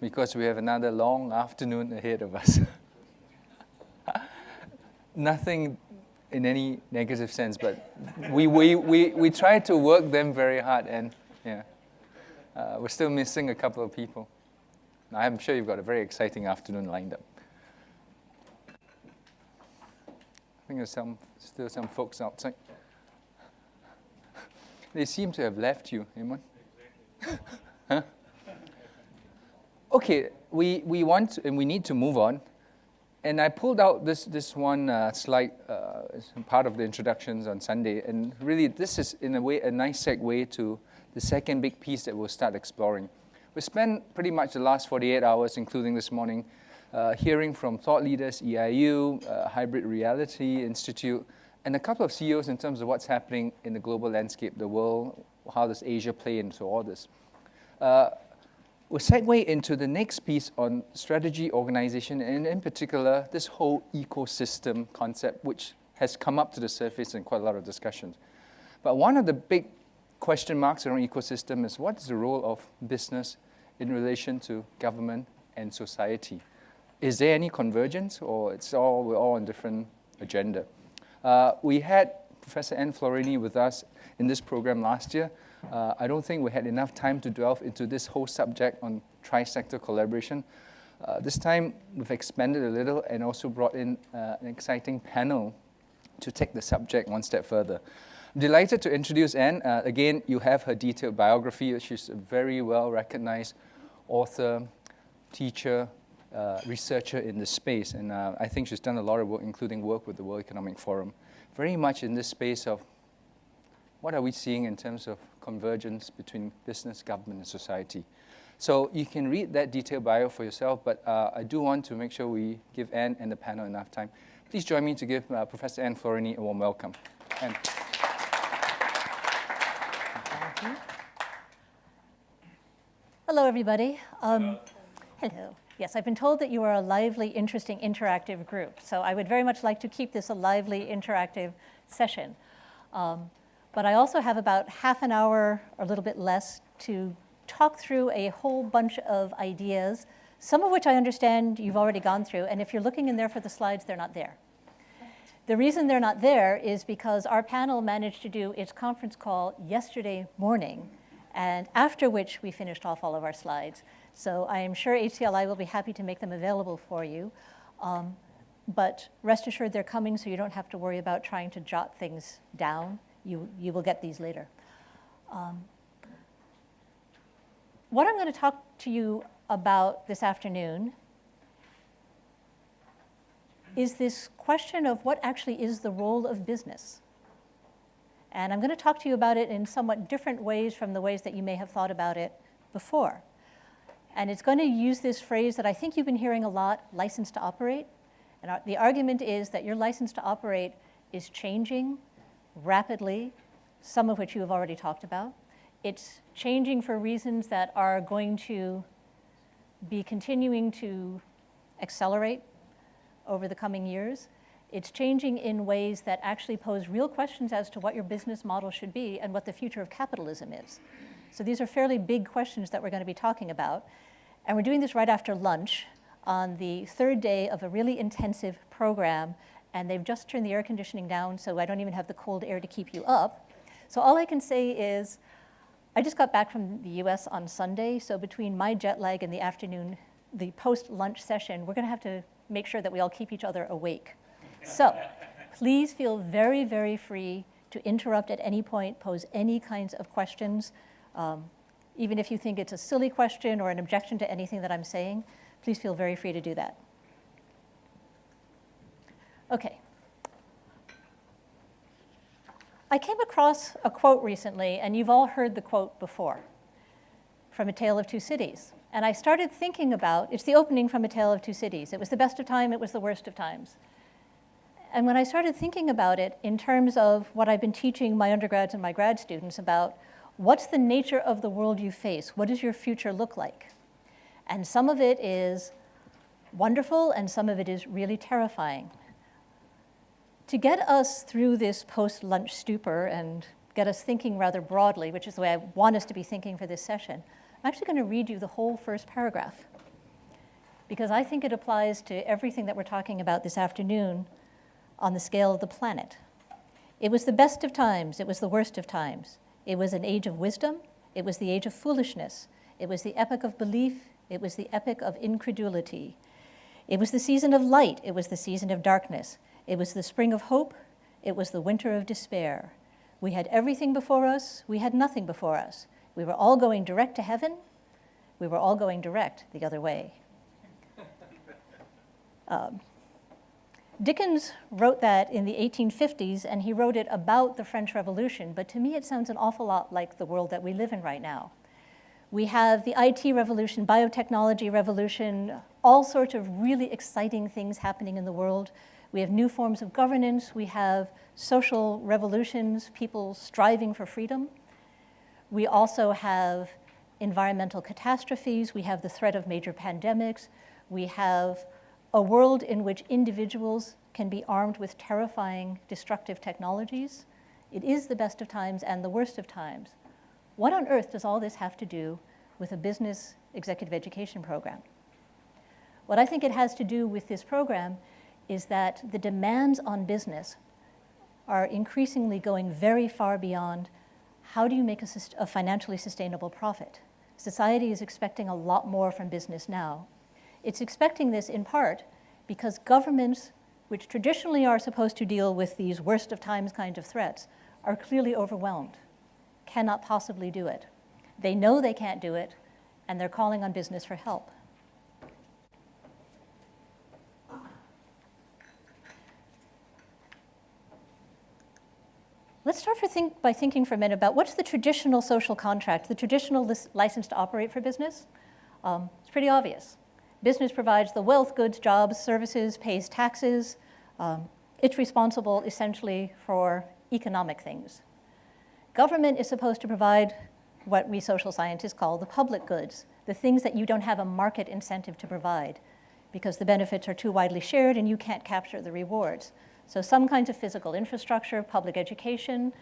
because we have another long afternoon ahead of us. Nothing in any negative sense, but we try to work them very hard, and yeah, we're still missing a couple of people. I'm sure you've got a very exciting afternoon lined up. I think there's still some folks outside. They seem to have left you, Eamon. Huh? Okay, we want and we need to move on. And I pulled out this one slide as part of the introductions on Sunday. And really, this is, in a way, a nice segue to the second big piece that we'll start exploring. We spent pretty much the last 48 hours, including this morning, hearing from thought leaders, EIU, Hybrid Reality Institute, and a couple of CEOs in terms of what's happening in the global landscape, the world, how does Asia play into all this. We'll segue into the next piece on strategy, organization, and in particular, this whole ecosystem concept, which has come up to the surface in quite a lot of discussions. But one of the big question marks around ecosystem is what is the role of business in relation to government and society? Is there any convergence, or we're all on different agenda? We had Professor Anne Florini with us in this program last year. I don't think we had enough time to delve into this whole subject on tri-sector collaboration. This time, we've expanded a little and also brought in an exciting panel to take the subject one step further. I'm delighted to introduce Anne. Again, you have her detailed biography. She's a very well-recognized author, teacher, researcher in this space. And I think she's done a lot of work, including work with the World Economic Forum, very much in this space of what are we seeing in terms of convergence between business, government, and society. So you can read that detailed bio for yourself, but I do want to make sure we give Anne and the panel enough time. Please join me to give Professor Anne Florini a warm welcome. Anne. Hello, everybody. Hello. Yes, I've been told that you are a lively, interesting, interactive group. So I would very much like to keep this a lively, interactive session. But I also have about half an hour, or a little bit less, to talk through a whole bunch of ideas, some of which I understand you've already gone through. And if you're looking in there for the slides, they're not there. The reason they're not there is because our panel managed to do its conference call yesterday morning, and after which we finished off all of our slides. So I am sure HCLI will be happy to make them available for you. But rest assured they're coming, so you don't have to worry about trying to jot things down. You will get these later. What I'm going to talk to you about this afternoon is this question of what actually is the role of business. And I'm going to talk to you about it in somewhat different ways from the ways that you may have thought about it before. And it's going to use this phrase that I think you've been hearing a lot, license to operate. And the argument is that your license to operate is changing rapidly, some of which you have already talked about. It's changing for reasons that are going to be continuing to accelerate over the coming years. It's changing in ways that actually pose real questions as to what your business model should be and what the future of capitalism is. So these are fairly big questions that we're going to be talking about. And we're doing this right after lunch on the third day of a really intensive program. And they've just turned the air conditioning down, so I don't even have the cold air to keep you up. So all I can say is, I just got back from the US on Sunday, so between my jet lag and the afternoon, the post-lunch session, we're gonna have to make sure that we all keep each other awake. So please feel very, very free to interrupt at any point, pose any kinds of questions. Even if you think it's a silly question or an objection to anything that I'm saying, please feel very free to do that. Okay. I came across a quote recently, and you've all heard the quote before, from A Tale of Two Cities. And I started thinking about, it's the opening from A Tale of Two Cities. It was the best of time, it was the worst of times. And when I started thinking about it in terms of what I've been teaching my undergrads and my grad students about, what's the nature of the world you face? What does your future look like? And some of it is wonderful, and some of it is really terrifying. To get us through this post-lunch stupor and get us thinking rather broadly, which is the way I want us to be thinking for this session, I'm actually going to read you the whole first paragraph. because I think it applies to everything that we're talking about this afternoon on the scale of the planet. It was the best of times. It was the worst of times. It was an age of wisdom. It was the age of foolishness. It was the epoch of belief. It was the epoch of incredulity. It was the season of light. It was the season of darkness. It was the spring of hope. It was the winter of despair. We had everything before us. We had nothing before us. We were all going direct to heaven. We were all going direct the other way. Dickens wrote that in the 1850s, and he wrote it about the French Revolution, but to me it sounds an awful lot like the world that we live in right now. We have the IT revolution, biotechnology revolution, all sorts of really exciting things happening in the world. We have new forms of governance. We have social revolutions, people striving for freedom. We also have environmental catastrophes. We have the threat of major pandemics. We have a world in which individuals can be armed with terrifying, destructive technologies. It is the best of times and the worst of times. What on earth does all this have to do with a business executive education program? What I think it has to do with this program is that the demands on business are increasingly going very far beyond how do you make a financially sustainable profit. Society is expecting a lot more from business now. It's expecting this in part because governments, which traditionally are supposed to deal with these worst of times kind of threats, are clearly overwhelmed, cannot possibly do it. They know they can't do it, and they're calling on business for help. Let's start by thinking for a minute about what's the traditional social contract, the traditional license to operate for business. It's pretty obvious. Business provides the wealth, goods, jobs, services, pays taxes. It's responsible essentially for economic things. Government is supposed to provide what we social scientists call the public goods, the things that you don't have a market incentive to provide because the benefits are too widely shared and you can't capture the rewards. So some kinds of physical infrastructure, public education.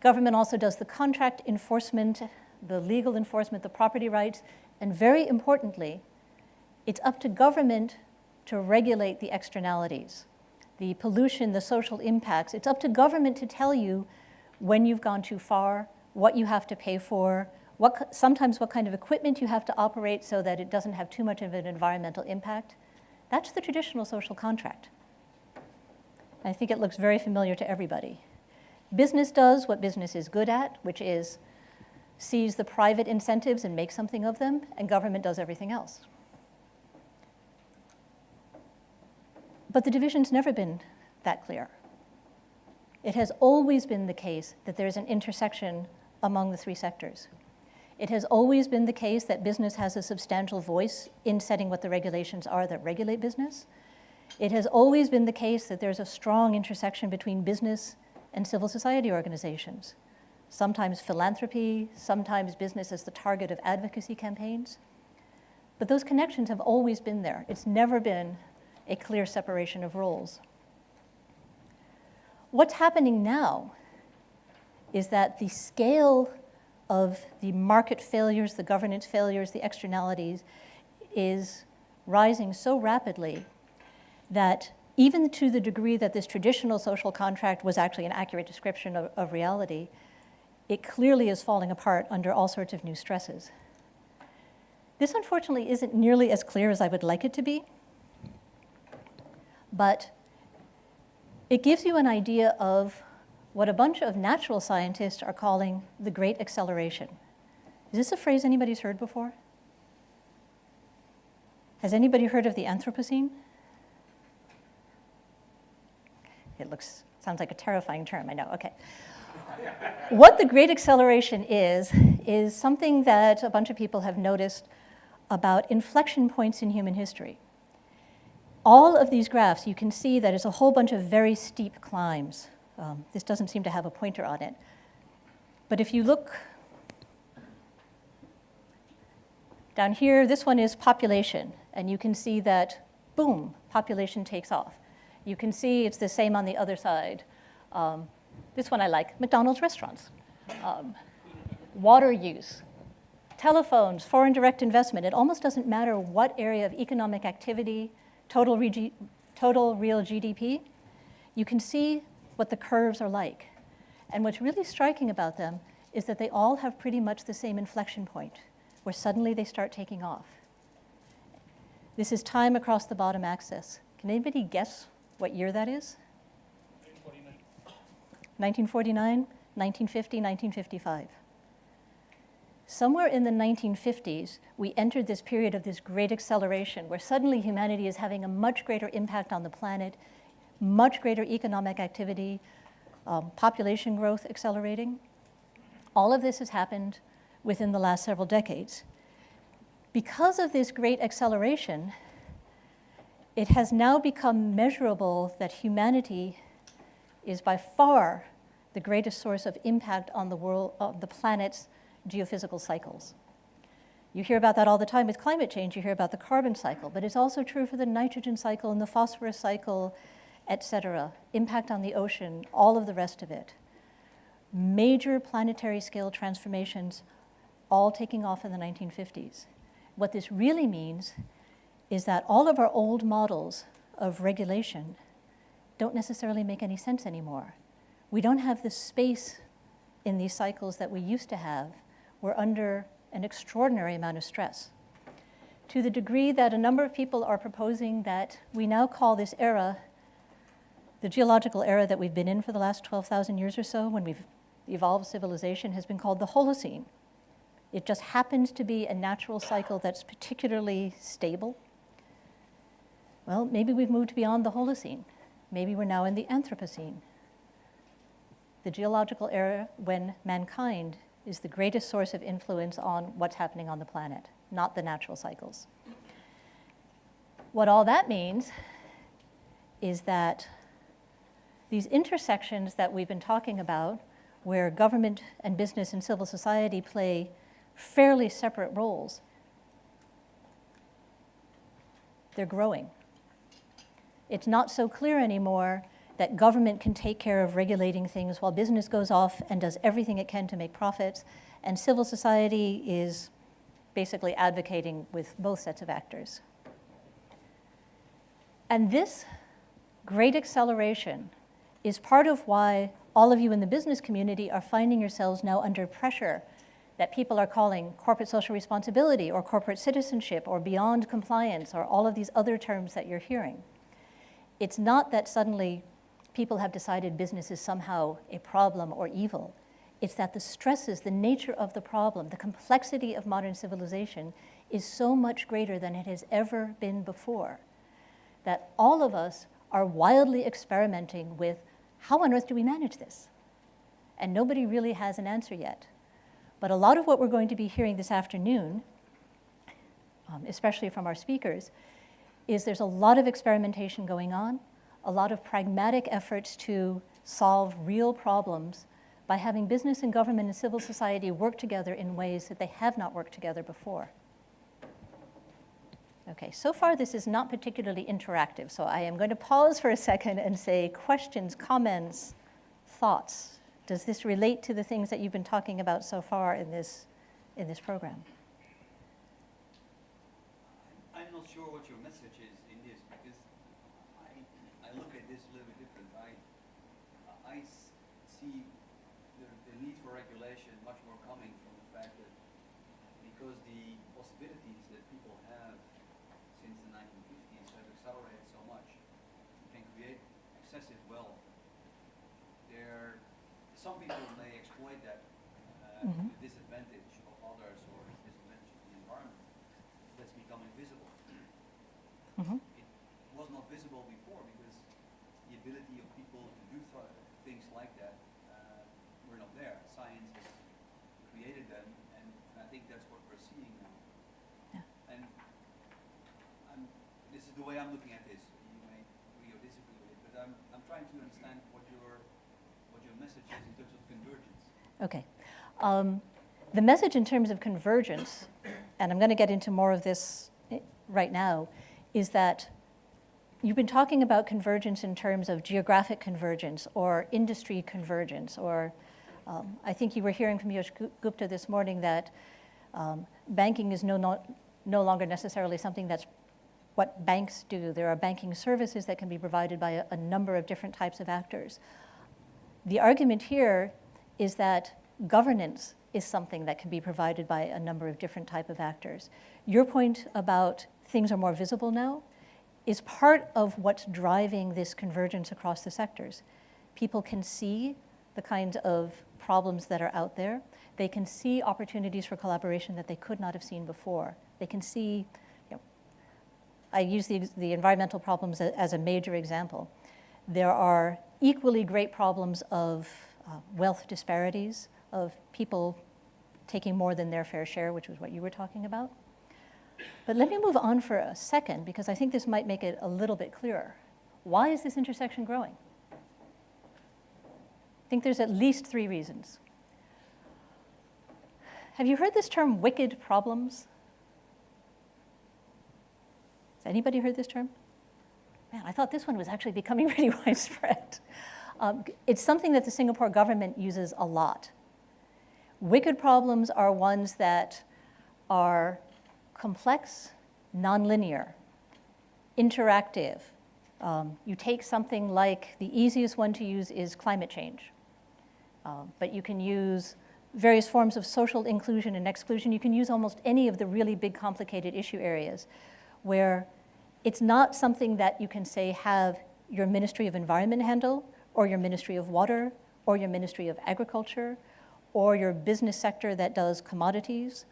Government also does the contract enforcement, the legal enforcement, the property rights, and very importantly, it's up to government to regulate the externalities, the pollution, the social impacts. It's up to government to tell you when you've gone too far, what you have to pay for, sometimes what kind of equipment you have to operate so that it doesn't have too much of an environmental impact. That's the traditional social contract. I think it looks very familiar to everybody. Business does what business is good at, which is seize the private incentives and make something of them, and government does everything else. But the division's never been that clear. It has always been the case that there's an intersection among the three sectors. It has always been the case that business has a substantial voice in setting what the regulations are that regulate business. It has always been the case that there's a strong intersection between business and civil society organizations. Sometimes philanthropy, sometimes business as the target of advocacy campaigns. But those connections have always been there. It's never been a clear separation of roles. What's happening now is that the scale of the market failures, the governance failures, the externalities is rising so rapidly that even to the degree that this traditional social contract was actually an accurate description of reality, it clearly is falling apart under all sorts of new stresses. This unfortunately isn't nearly as clear as I would like it to be, but it gives you an idea of what a bunch of natural scientists are calling the Great Acceleration. Is this a phrase anybody's heard before? Has anybody heard of the Anthropocene? It sounds like a terrifying term, I know, okay. What the Great Acceleration is something that a bunch of people have noticed about inflection points in human history. All of these graphs, you can see that it's a whole bunch of very steep climbs. This doesn't seem to have a pointer on it. But if you look down here, this one is population. And you can see that, boom, population takes off. You can see it's the same on the other side. This one I like, McDonald's restaurants. Water use telephones, foreign direct investment. It almost doesn't matter what area of economic activity, total real GDP. You can see what the curves are like. And what's really striking about them is that they all have pretty much the same inflection point, where suddenly they start taking off. This is time across the bottom axis. Can anybody guess what year that is? 1949, 1950, 1955. Somewhere in the 1950s, we entered this period of this great acceleration where suddenly humanity is having a much greater impact on the planet, much greater economic activity, population growth accelerating. All of this has happened within the last several decades. Because of this great acceleration, it has now become measurable that humanity is by far the greatest source of impact on the world, the planet's geophysical cycles. You hear about that all the time with climate change. You hear about the carbon cycle, but it's also true for the nitrogen cycle and the phosphorus cycle, et cetera. Impact on the ocean, all of the rest of it. Major planetary scale transformations all taking off in the 1950s. What this really means is that all of our old models of regulation don't necessarily make any sense anymore. We don't have the space in these cycles that we used to have. We're under an extraordinary amount of stress. To the degree that a number of people are proposing that we now call this era, the geological era that we've been in for the last 12,000 years or so, when we've evolved civilization, has been called the Holocene. It just happens to be a natural cycle that's particularly stable. Well, maybe we've moved beyond the Holocene. Maybe we're now in the Anthropocene, the geological era when mankind is the greatest source of influence on what's happening on the planet, not the natural cycles. What all that means is that these intersections that we've been talking about, where government and business and civil society play fairly separate roles, they're growing. It's not so clear anymore that government can take care of regulating things while business goes off and does everything it can to make profits, and civil society is basically advocating with both sets of actors. And this great acceleration is part of why all of you in the business community are finding yourselves now under pressure that people are calling corporate social responsibility or corporate citizenship or beyond compliance or all of these other terms that you're hearing. It's not that suddenly people have decided business is somehow a problem or evil. It's that the stresses, the nature of the problem, the complexity of modern civilization is so much greater than it has ever been before, that all of us are wildly experimenting with how on earth do we manage this? And nobody really has an answer yet. But a lot of what we're going to be hearing this afternoon, especially from our speakers, is there's a lot of experimentation going on, a lot of pragmatic efforts to solve real problems by having business and government and civil society work together in ways that they have not worked together before. Okay, so far this is not particularly interactive, so I am going to pause for a second and say questions, comments, thoughts. Does this relate to the things that you've been talking about so far in this program? I'm not sure what your message is in this, because I look at this a little bit different. I see the need for regulation much more coming from the fact that because the possibilities that people have since the 1950s have accelerated so much, you can create excessive wealth. Some people may exploit that to the disadvantage of others or the disadvantage of the environment. That's becoming visible. It was not visible before because the ability of people to do things like that were not there. Science has created them, and I think that's what we're seeing now. Yeah. And this is the way I'm looking at this. You may agree or disagree with it, but I'm trying to understand what your message is in terms of convergence. Okay. The message in terms of convergence, and I'm going to get into more of this right now, is that you've been talking about convergence in terms of geographic convergence or industry convergence, or I think you were hearing from Yosh Gupta this morning that Banking is no longer necessarily something that's what banks do. There are banking services that can be provided by a number of different types of actors. The argument here is that governance is something that can be provided by a number of different types of actors. Your point about things are more visible now is part of what's driving this convergence across the sectors. People can see the kinds of problems that are out there. They can see opportunities for collaboration that they could not have seen before. They can see, I use the environmental problems as a major example. There are equally great problems of wealth disparities, of people taking more than their fair share, which was what you were talking about. But let me move on for a second, because I think this might make it a little bit clearer. Why is this intersection growing? I think there's at least 3 reasons. Have you heard this term, wicked problems? Has anybody heard this term? Man, I thought this one was actually becoming really widespread. It's something that the Singapore government uses a lot. Wicked problems are ones that are complex, nonlinear, interactive. You take something like, the easiest one to use is climate change. But you can use various forms of social inclusion and exclusion. You can use almost any of the really big, complicated issue areas where it's not something that you can say have your Ministry of Environment handle, or your Ministry of Water, or your Ministry of Agriculture, or your business sector that does commodities.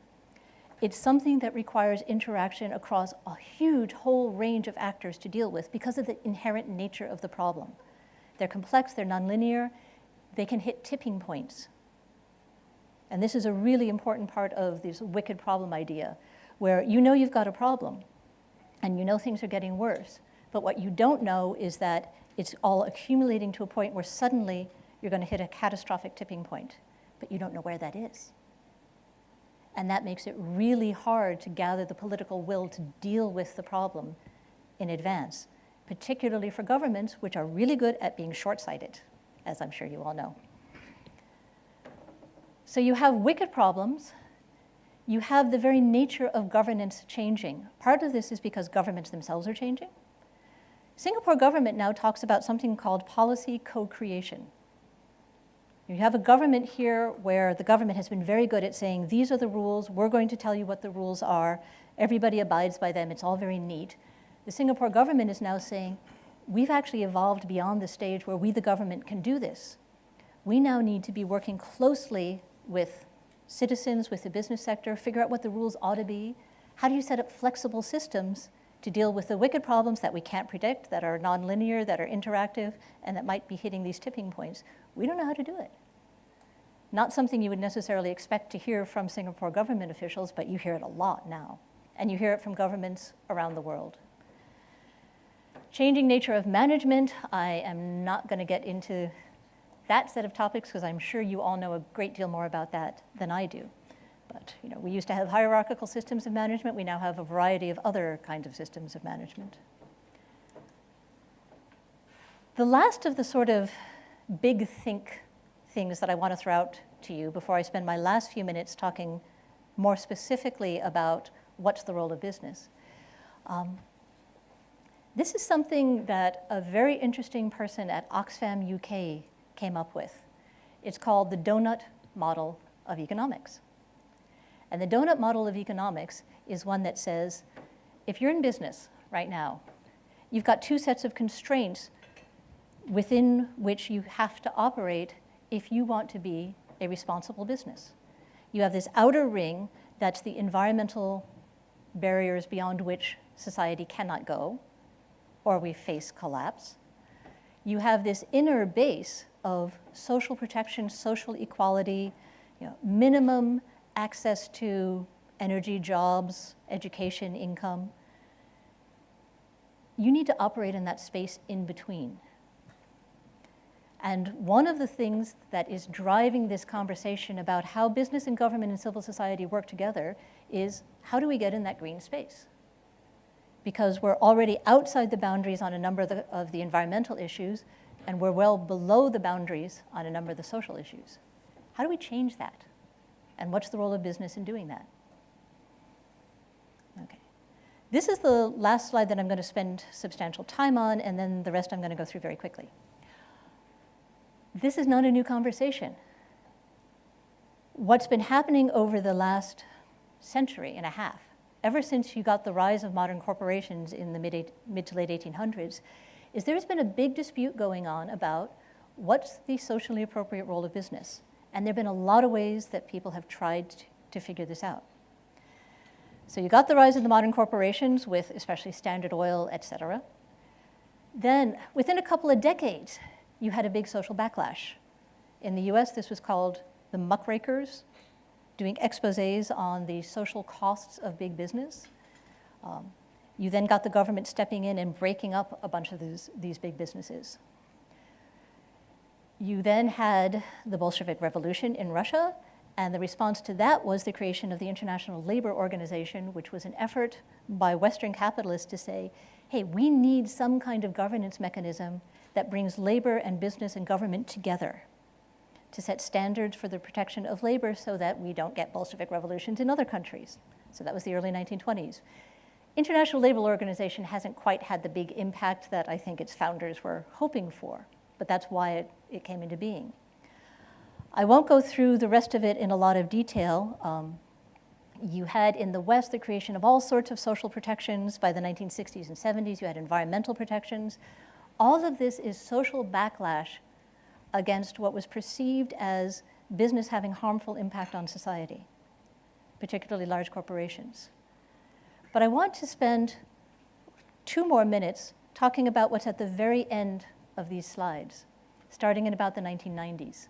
It's something that requires interaction across a huge whole range of actors to deal with because of the inherent nature of the problem. They're complex, they're nonlinear, they can hit tipping points. And this is a really important part of this wicked problem idea, where you know you've got a problem, and you know things are getting worse, but what you don't know is that it's all accumulating to a point where suddenly you're going to hit a catastrophic tipping point, but you don't know where that is. And that makes it really hard to gather the political will to deal with the problem in advance, particularly for governments, which are really good at being short-sighted, as I'm sure you all know. So you have wicked problems. You have the very nature of governance changing. Part of this is because governments themselves are changing. Singapore government now talks about something called policy co-creation. You have a government here where the government has been very good at saying, these are the rules, we're going to tell you what the rules are, everybody abides by them, it's all very neat. The Singapore government is now saying, we've actually evolved beyond the stage where we, the government, can do this. We now need to be working closely with citizens, with the business sector, figure out what the rules ought to be. How do you set up flexible systems to deal with the wicked problems that we can't predict, that are nonlinear, that are interactive, and that might be hitting these tipping points? We don't know how to do it. Not something you would necessarily expect to hear from Singapore government officials, but you hear it a lot now. And you hear it from governments around the world. Changing nature of management, I am not going to get into that set of topics because I'm sure you all know a great deal more about that than I do. But we used to have hierarchical systems of management. We now have a variety of other kinds of systems of management. The last of the sort of big think things that I want to throw out to you before I spend my last few minutes talking more specifically about what's the role of business. This is something that a very interesting person at Oxfam UK came up with. It's called the donut model of economics. And the donut model of economics is one that says, if you're in business right now, you've got 2 sets of constraints within which you have to operate if you want to be a responsible business. You have this outer ring that's the environmental barriers beyond which society cannot go, or we face collapse. You have this inner base of social protection, social equality, minimum access to energy, jobs, education, income. You need to operate in that space in between. And one of the things that is driving this conversation about how business and government and civil society work together is, how do we get in that green space? Because we're already outside the boundaries on a number of the environmental issues, and we're well below the boundaries on a number of the social issues. How do we change that? And what's the role of business in doing that? This is the last slide that I'm going to spend substantial time on, and then the rest I'm going to go through very quickly. This is not a new conversation. What's been happening over the last century and a half, ever since you got the rise of modern corporations in the mid to late 1800s, is there's been a big dispute going on about what's the socially appropriate role of business. And there have been a lot of ways that people have tried to figure this out. So you got the rise of the modern corporations with especially Standard Oil, et cetera. Then within a couple of decades, you had a big social backlash. In the US, this was called the muckrakers, doing exposés on the social costs of big business. You then got the government stepping in and breaking up a bunch of these big businesses. You then had the Bolshevik Revolution in Russia, and the response to that was the creation of the International Labor Organization, which was an effort by Western capitalists to say, hey, we need some kind of governance mechanism that brings labor and business and government together to set standards for the protection of labor so that we don't get Bolshevik revolutions in other countries. So that was the early 1920s. International Labor Organization hasn't quite had the big impact that I think its founders were hoping for, but that's why it came into being. I won't go through the rest of it in a lot of detail. You had in the West the creation of all sorts of social protections. By the 1960s and 70s, you had environmental protections. All of this is social backlash against what was perceived as business having harmful impact on society, particularly large corporations. But I want to spend 2 more minutes talking about what's at the very end of these slides, starting in about the 1990s,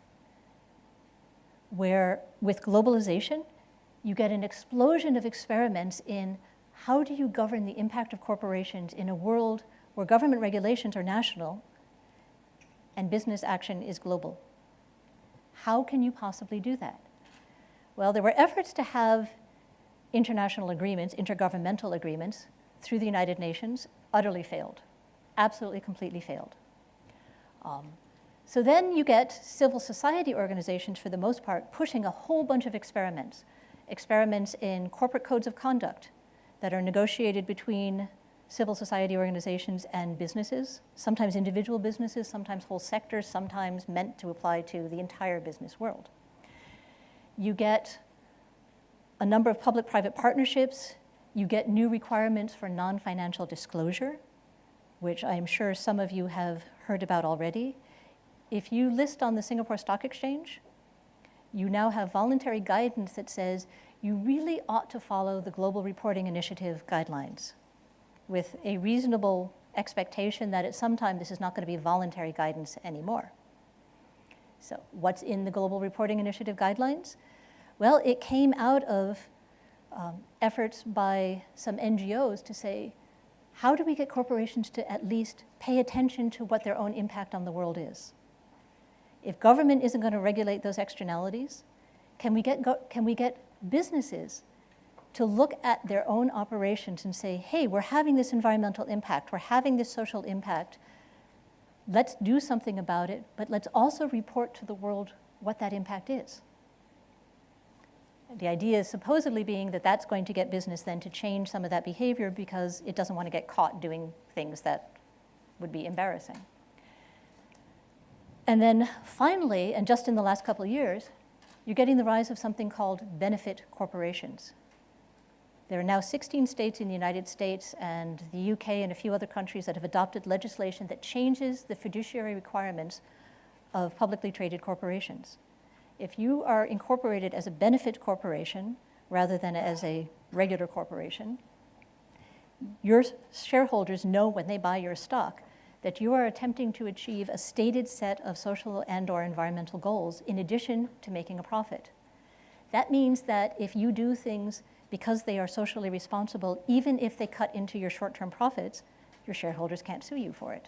where with globalization, you get an explosion of experiments in how do you govern the impact of corporations in a world where government regulations are national and business action is global. How can you possibly do that? Well, there were efforts to have international agreements, intergovernmental agreements, through the United Nations, utterly failed, absolutely, completely failed. So then you get civil society organizations, for the most part, pushing a whole bunch of experiments in corporate codes of conduct that are negotiated between civil society organizations and businesses, sometimes individual businesses, sometimes whole sectors, sometimes meant to apply to the entire business world. You get a number of public-private partnerships. You get new requirements for non-financial disclosure, which I am sure some of you have heard about already. If you list on the Singapore Stock Exchange, you now have voluntary guidance that says you really ought to follow the Global Reporting Initiative guidelines, with a reasonable expectation that at some time this is not going to be voluntary guidance anymore. So what's in the Global Reporting Initiative guidelines? Well, it came out of efforts by some NGOs to say, how do we get corporations to at least pay attention to what their own impact on the world is? If government isn't going to regulate those externalities, can we get businesses to look at their own operations and say, hey, we're having this environmental impact, we're having this social impact, let's do something about it, but let's also report to the world what that impact is. The idea is supposedly being that that's going to get business then to change some of that behavior because it doesn't want to get caught doing things that would be embarrassing. And then finally, and just in the last couple of years, you're getting the rise of something called benefit corporations. There are now 16 states in the United States and the UK and a few other countries that have adopted legislation that changes the fiduciary requirements of publicly traded corporations. If you are incorporated as a benefit corporation rather than as a regular corporation, your shareholders know when they buy your stock that you are attempting to achieve a stated set of social and/or environmental goals in addition to making a profit. That means that if you do things because they are socially responsible, even if they cut into your short-term profits, your shareholders can't sue you for it.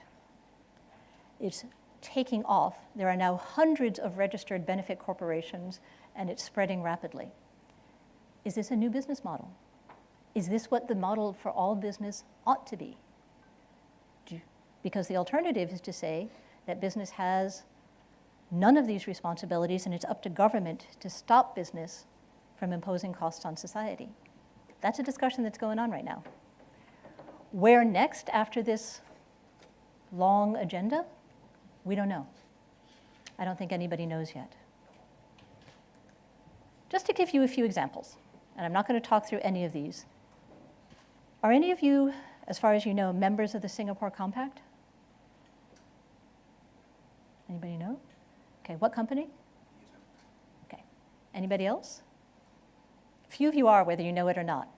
It's taking off. There are now hundreds of registered benefit corporations, and it's spreading rapidly. Is this a new business model? Is this what the model for all business ought to be? Because the alternative is to say that business has none of these responsibilities, and it's up to government to stop business from imposing costs on society. That's a discussion that's going on right now. Where next after this long agenda? We don't know. I don't think anybody knows yet. Just to give you a few examples, and I'm not going to talk through any of these. Are any of you, as far as you know, members of the Singapore Compact? Anybody know? Okay, what company? Okay. Anybody else? Few of you are, whether you know it or not.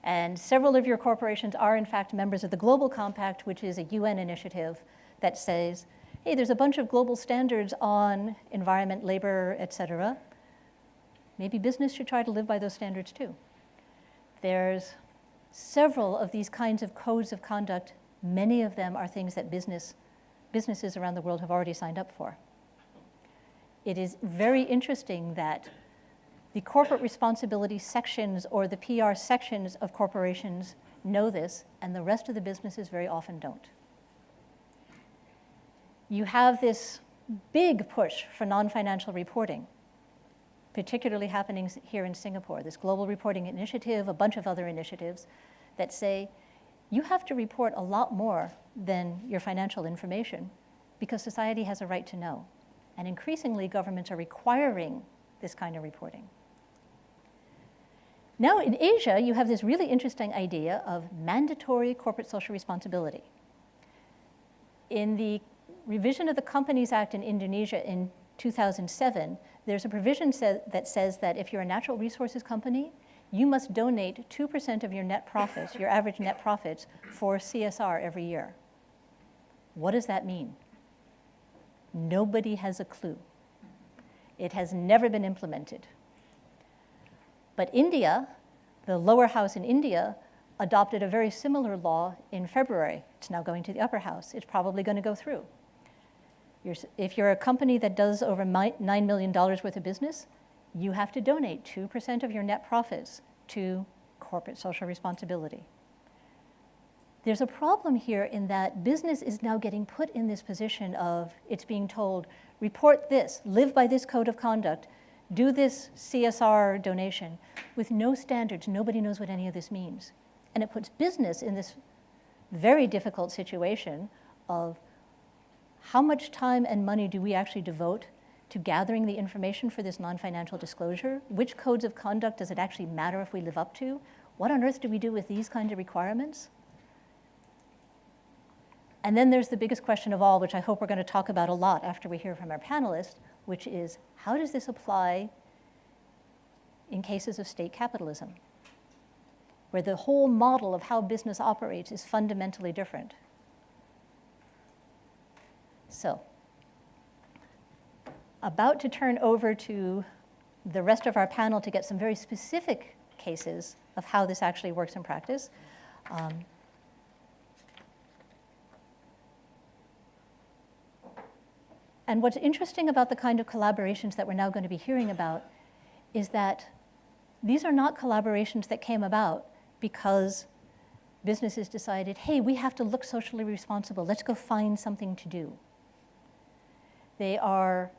And several of your corporations are, in fact, members of the Global Compact, which is a UN initiative that says, hey, there's a bunch of global standards on environment, labor, et cetera. Maybe business should try to live by those standards too. There's several of these kinds of codes of conduct. Many of them are things that businesses around the world have already signed up for. It is very interesting that the corporate responsibility sections or the PR sections of corporations know this, and the rest of the businesses very often don't. You have this big push for non-financial reporting, particularly happening here in Singapore, this global reporting initiative, a bunch of other initiatives that say, you have to report a lot more than your financial information because society has a right to know. And increasingly, governments are requiring this kind of reporting. Now in Asia, you have this really interesting idea of mandatory corporate social responsibility. In the revision of the Companies Act in Indonesia in 2007, there's a provision that says that if you're a natural resources company, you must donate 2% of your net profits, your average net profits, for CSR every year. What does that mean? Nobody has a clue. It has never been implemented. But India, the lower house in India, adopted a very similar law in February. It's now going to the upper house. It's probably going to go through. If you're a company that does over $9 million worth of business, you have to donate 2% of your net profits to corporate social responsibility. There's a problem here in that business is now getting put in this position of it's being told, report this, live by this code of conduct, do this CSR donation with no standards. Nobody knows what any of this means. And it puts business in this very difficult situation of how much time and money do we actually devote to gathering the information for this non-financial disclosure? Which codes of conduct does it actually matter if we live up to? What on earth do we do with these kinds of requirements? And then there's the biggest question of all, which I hope we're going to talk about a lot after we hear from our panelists, which is how does this apply in cases of state capitalism, where the whole model of how business operates is fundamentally different? So, about to turn over to the rest of our panel to get some very specific cases of how this actually works in practice. And what's interesting about the kind of collaborations that we're now going to be hearing about is that these are not collaborations that came about because businesses decided, hey, we have to look socially responsible. Let's go find something to do. They are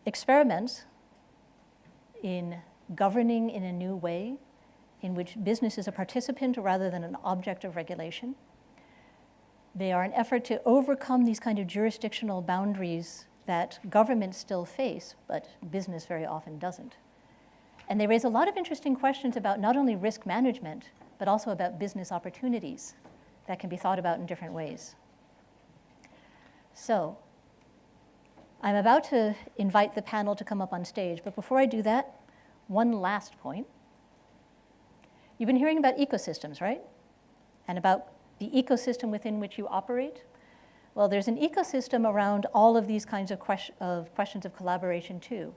experiments in governing in a new way in which business is a participant rather than an object of regulation. They are an effort to overcome these kind of jurisdictional boundaries that governments still face, but business very often doesn't. And they raise a lot of interesting questions about not only risk management, but also about business opportunities that can be thought about in different ways. So, I'm about to invite the panel to come up on stage, but before I do that, one last point. You've been hearing about ecosystems, right? And about the ecosystem within which you operate. Well, there's an ecosystem around all of these kinds of questions of collaboration too.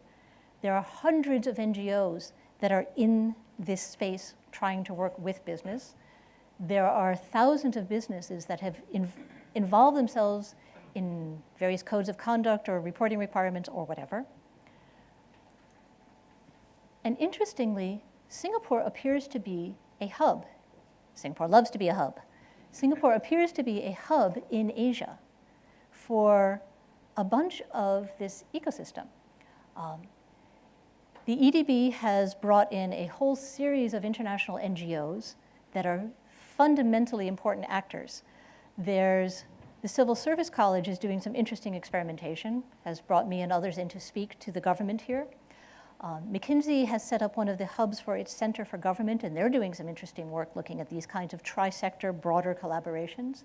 There are hundreds of NGOs that are in this space trying to work with business. There are thousands of businesses that have involved themselves in various codes of conduct or reporting requirements or whatever. And interestingly, Singapore appears to be a hub. Singapore loves to be a hub. Singapore appears to be a hub in Asia for a bunch of this ecosystem. The EDB has brought in a whole series of international NGOs that are fundamentally important actors. There's the Civil Service College is doing some interesting experimentation, has brought me and others in to speak to the government here. McKinsey has set up one of the hubs for its Center for Government, and they're doing some interesting work looking at these kinds of tri-sector, broader collaborations.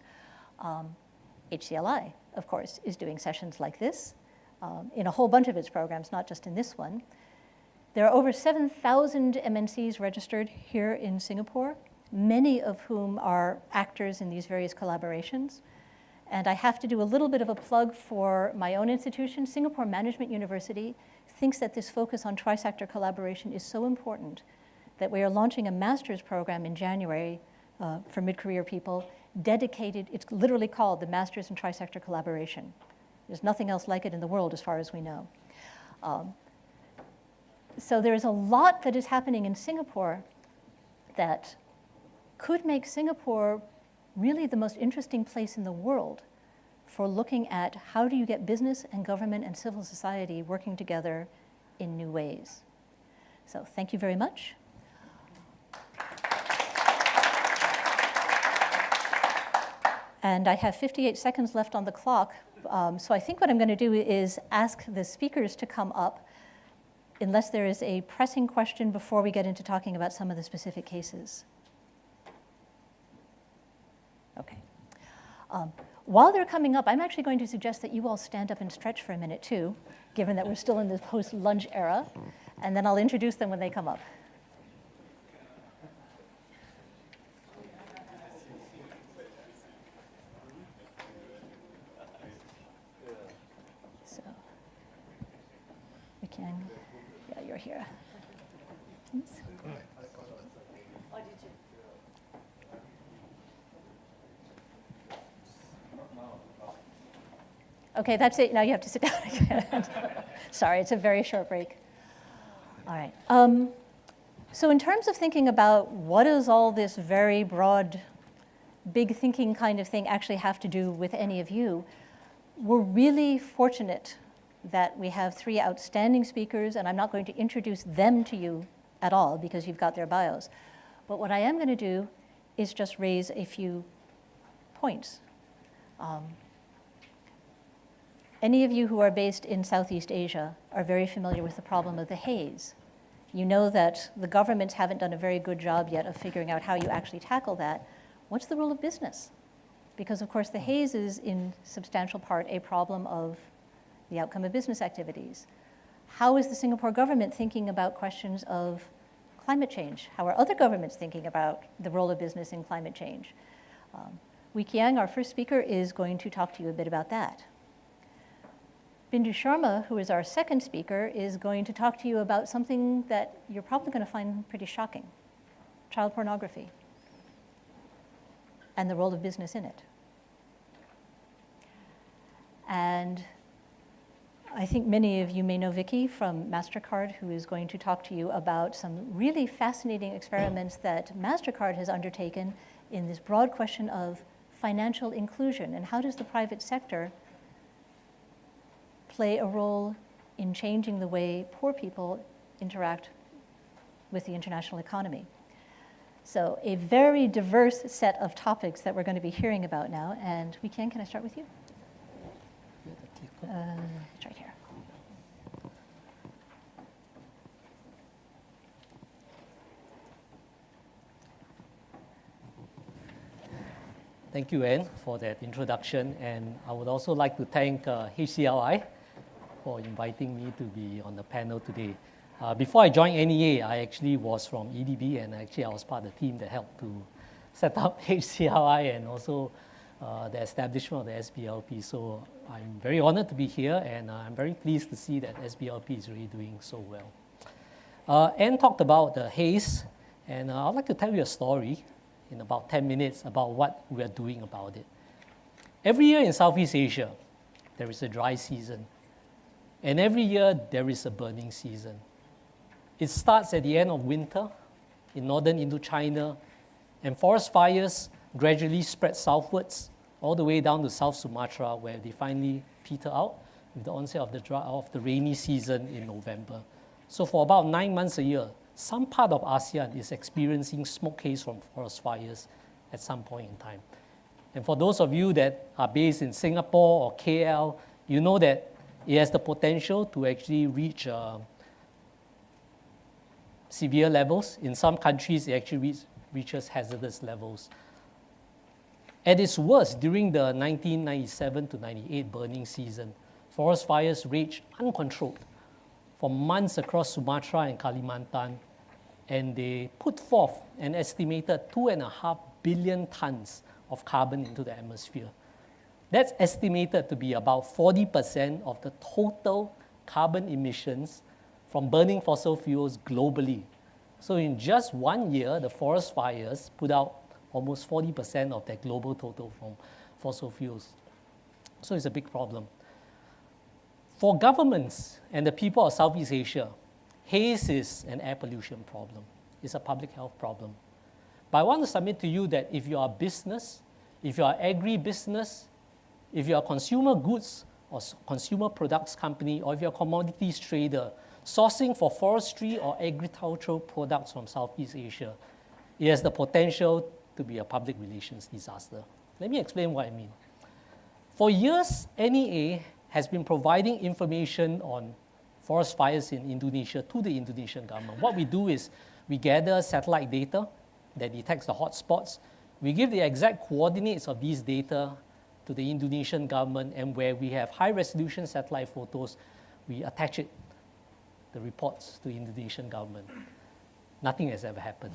HCLI, of course, is doing sessions like this in a whole bunch of its programs, not just in this one. There are over 7,000 MNCs registered here in Singapore, many of whom are actors in these various collaborations. And I have to do a little bit of a plug for my own institution. Singapore Management University thinks that this focus on tri-sector collaboration is so important that we are launching a master's program in January for mid-career people dedicated, it's literally called the Masters in Tri-Sector Collaboration. There's nothing else like it in the world as far as we know. So there is a lot that is happening in Singapore that could make Singapore really the most interesting place in the world for looking at how do you get business and government and civil society working together in new ways. So thank you very much. And I have 58 seconds left on the clock. So I think what I'm going to do is ask the speakers to come up, unless there is a pressing question before we get into talking about some of the specific cases. Okay. While they're coming up, I'm actually going to suggest that you all stand up and stretch for a minute too, given that we're still in the post-lunch era, and then I'll introduce them when they come up. So, we can, yeah, you're here. Oops. Okay, that's it. Now you have to sit down again. Sorry, it's a very short break. All right. So in terms of thinking about what does all this very broad, big thinking kind of thing actually have to do with any of you, we're really fortunate that we have three outstanding speakers, and I'm not going to introduce them to you at all because you've got their bios. But what I am going to do is just raise a few points. Any of you who are based in Southeast Asia are very familiar with the problem of the haze. You know that the governments haven't done a very good job yet of figuring out how you actually tackle that. What's the role of business? Because, of course, the haze is in substantial part a problem of the outcome of business activities. How is the Singapore government thinking about questions of climate change? How are other governments thinking about the role of business in climate change? Wee Kiang, our first speaker, is going to talk to you a bit about that. Bindu Sharma, who is our second speaker, is going to talk to you about something that you're probably going to find pretty shocking: child pornography and the role of business in it. And I think many of you may know Vicky from MasterCard, who is going to talk to you about some really fascinating experiments that MasterCard has undertaken in this broad question of financial inclusion and how does the private sector play a role in changing the way poor people interact with the international economy. So a very diverse set of topics that we're going to be hearing about now. And Wee Kiang, can I start with you? It's right here. Thank you, Anne, for that introduction. And I would also like to thank HCLI for inviting me to be on the panel today. Before I joined NEA, I actually was from EDB, and actually I was part of the team that helped to set up HCLI and also the establishment of the SBLP. So I'm very honored to be here, and I'm very pleased to see that SBLP is really doing so well. Anne talked about the haze, and I'd like to tell you a story in about 10 minutes about what we are doing about it. Every year in Southeast Asia, there is a dry season. And every year, there is a burning season. It starts at the end of winter in northern Indochina, and forest fires gradually spread southwards, all the way down to South Sumatra, where they finally peter out with the onset of the rainy season in November. So for about 9 months a year, some part of ASEAN is experiencing smoke haze from forest fires, at some point in time. And for those of you that are based in Singapore or KL, you know that it has the potential to actually reach severe levels. In some countries, it actually reaches hazardous levels. At its worst, during the 1997 to 98 burning season, forest fires raged uncontrolled for months across Sumatra and Kalimantan, and they put forth an estimated 2.5 billion tons of carbon into the atmosphere. That's estimated to be about 40% of the total carbon emissions from burning fossil fuels globally. So in just 1 year, the forest fires put out almost 40% of their global total from fossil fuels. So it's a big problem. For governments and the people of Southeast Asia, haze is an air pollution problem. It's a public health problem. But I want to submit to you that if you are a business, if you are agribusiness, if you are a consumer goods or consumer products company, or if you're a commodities trader, sourcing for forestry or agricultural products from Southeast Asia, it has the potential to be a public relations disaster. Let me explain what I mean. For years, NEA has been providing information on forest fires in Indonesia to the Indonesian government. What we do is we gather satellite data that detects the hotspots. We give the exact coordinates of these data to the Indonesian government, and where we have high-resolution satellite photos, we attach it, the reports, to the Indonesian government. Nothing has ever happened.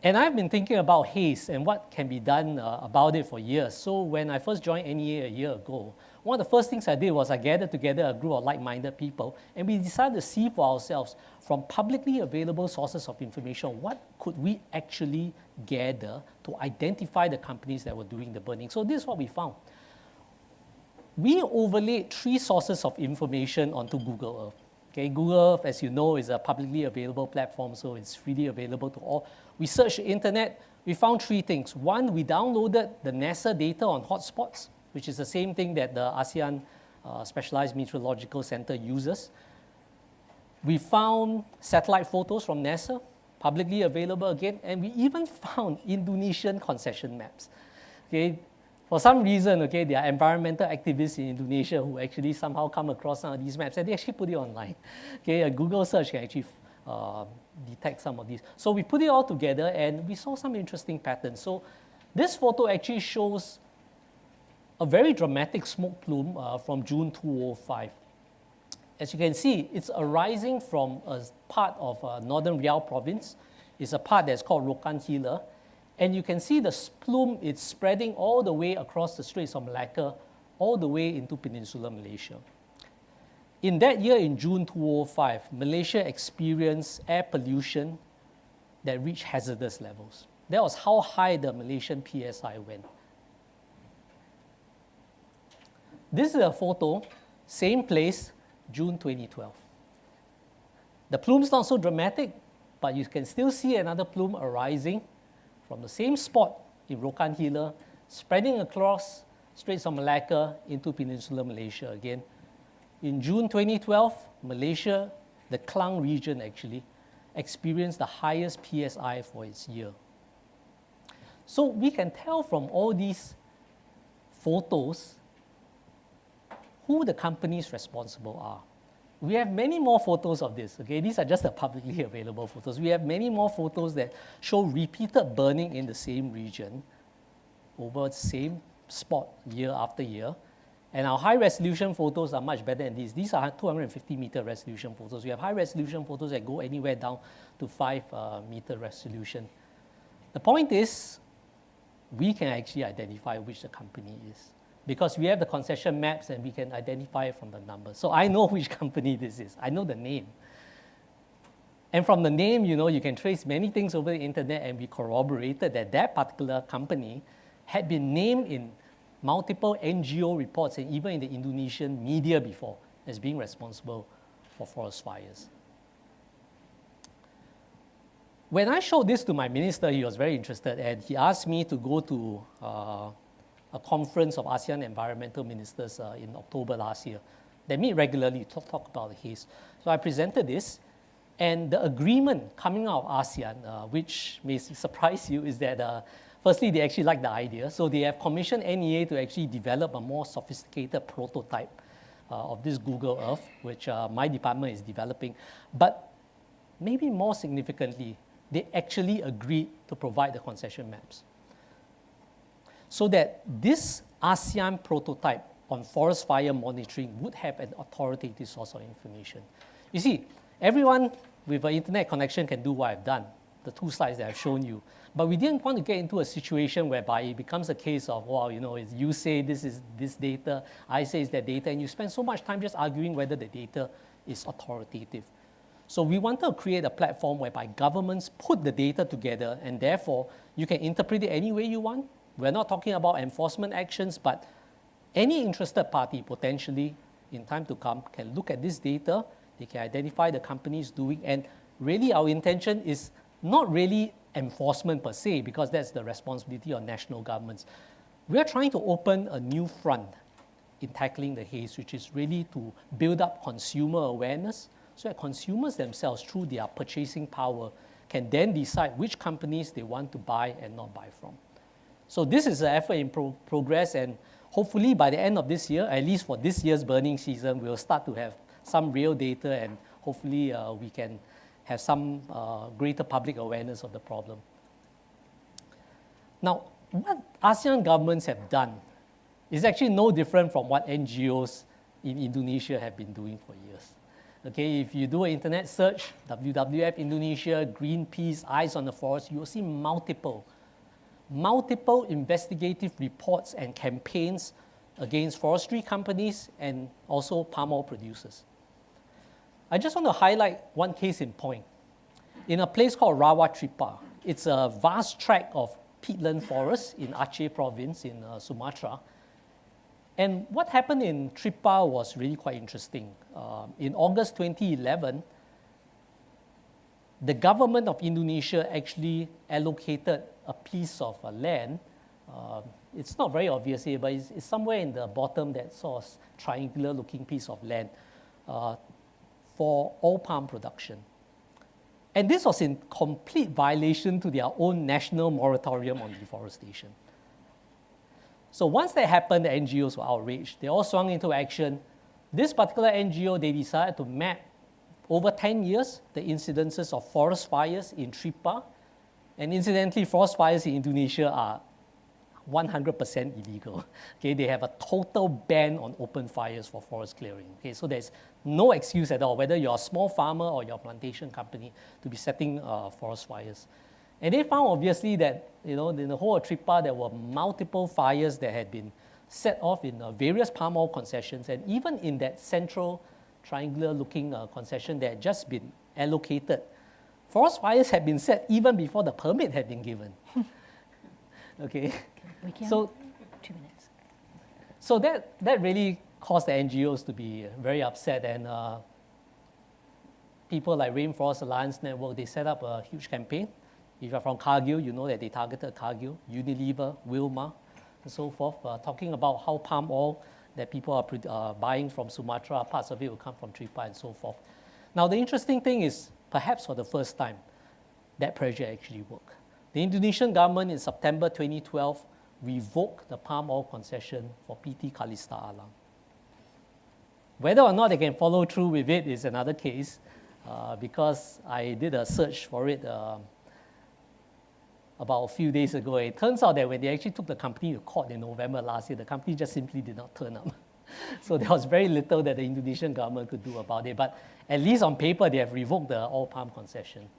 And I've been thinking about haze and what can be done about it for years. So when I first joined NEA a year ago, one of the first things I did was I gathered together a group of like-minded people, and we decided to see for ourselves from publicly available sources of information, what could we actually gather to identify the companies that were doing the burning. So this is what we found. We overlaid 3 sources of information onto Google Earth. Okay, Google Earth, as you know, is a publicly available platform, so it's freely available to all. We searched the internet, we found 3 things. One, we downloaded the NASA data on hotspots, which is the same thing that the ASEAN Specialized Meteorological Center uses. We found satellite photos from NASA, publicly available again, and we even found Indonesian concession maps. Okay, for some reason, okay, there are environmental activists in Indonesia who actually somehow come across some of these maps, and they actually put it online. Okay, a Google search can actually detect some of these. So we put it all together, and we saw some interesting patterns. So this photo actually shows a very dramatic smoke plume from June 2005. As you can see, it's arising from a part of northern Riau province. It's a part that's called Rokan Hilir. And you can see the plume is spreading all the way across the Straits of Malacca, all the way into peninsular Malaysia. In that year, in June 2005, Malaysia experienced air pollution that reached hazardous levels. That was how high the Malaysian PSI went. This is a photo, same place, June 2012. The plume's not so dramatic, but you can still see another plume arising from the same spot in Rokan Hilir, spreading across Straits of Malacca into peninsular Malaysia again. In June 2012, Malaysia, the Klang region actually, experienced the highest PSI for its year. So we can tell from all these photos who the companies responsible are. We have many more photos of this. Okay, these are just the publicly available photos. We have many more photos that show repeated burning in the same region over the same spot year after year. And our high-resolution photos are much better than these. These are 250-meter resolution photos. We have high-resolution photos that go anywhere down to 5-meter resolution. The point is, we can actually identify which the company is, because we have the concession maps and we can identify it from the numbers. So I know which company this is. I know the name. And from the name, you can trace many things over the internet, and we corroborated that that particular company had been named in multiple NGO reports and even in the Indonesian media before as being responsible for forest fires. When I showed this to my minister, he was very interested, and he asked me to go to a conference of ASEAN environmental ministers in October last year. They meet regularly to talk about the haze. So I presented this, And the agreement coming out of ASEAN, which may surprise you, is that firstly, they actually like the idea. So they have commissioned NEA to actually develop a more sophisticated prototype of this Google Earth, which my department is developing. But maybe more significantly, they actually agreed to provide the concession maps. So that this ASEAN prototype on forest fire monitoring would have an authoritative source of information. You see, everyone with an internet connection can do what I've done, the 2 slides that I've shown you. But we didn't want to get into a situation whereby it becomes a case of, well, you say this is this data, I say it's that data, and you spend so much time just arguing whether the data is authoritative. So we wanted to create a platform whereby governments put the data together, and therefore you can interpret it any way you want. We're not talking about enforcement actions, but any interested party potentially in time to come can look at this data, they can identify the companies doing, and really our intention is not really enforcement per se, because that's the responsibility of national governments. We're trying to open a new front in tackling the haze, which is really to build up consumer awareness so that consumers themselves, through their purchasing power, can then decide which companies they want to buy and not buy from. So this is an effort in progress, and hopefully by the end of this year, at least for this year's burning season, we'll start to have some real data, and hopefully we can have some greater public awareness of the problem. Now, what ASEAN governments have done is actually no different from what NGOs in Indonesia have been doing for years. Okay, if you do an internet search, WWF Indonesia, Greenpeace, Eyes on the Forest, you will see multiple investigative reports and campaigns against forestry companies and also palm oil producers. I just want to highlight one case in point. In a place called Rawa-Tripa, it's a vast tract of peatland forest in Aceh province in Sumatra. And what happened in Tripa was really quite interesting. In August 2011, the government of Indonesia actually allocated a piece of land. It's not very obvious here, but it's somewhere in the bottom, that sort of triangular-looking piece of land for oil palm production. And this was in complete violation to their own national moratorium on deforestation. So once that happened, the NGOs were outraged. They all swung into action. This particular NGO, they decided to map over 10 years the incidences of forest fires in Tripa. And incidentally, forest fires in Indonesia are 100% illegal. Okay, they have a total ban on open fires for forest clearing. Okay, so there's no excuse at all, whether you're a small farmer or you're a plantation company, to be setting forest fires. And they found obviously that in the whole of Tripa there were multiple fires that had been set off in various palm oil concessions, and even in that central triangular-looking concession that had just been allocated, forest fires had been set even before the permit had been given. Okay. We can. So 2 minutes. So that really caused the NGOs to be very upset, and people like Rainforest Alliance Network, they set up a huge campaign. If you're from Cargill, you know that they targeted Cargill, Unilever, Wilmar, and so forth, talking about how palm oil that people are buying from Sumatra, parts of it will come from Tripa and so forth. Now, the interesting thing is, perhaps for the first time, that pressure actually worked. The Indonesian government in September 2012 revoked the palm oil concession for PT Kalista Alam. Whether or not they can follow through with it is another case, because I did a search for it about a few days ago. It turns out that when they actually took the company to court in November last year, the company just simply did not turn up. So there was very little that the Indonesian government could do about it. But at least on paper, they have revoked the oil palm concession.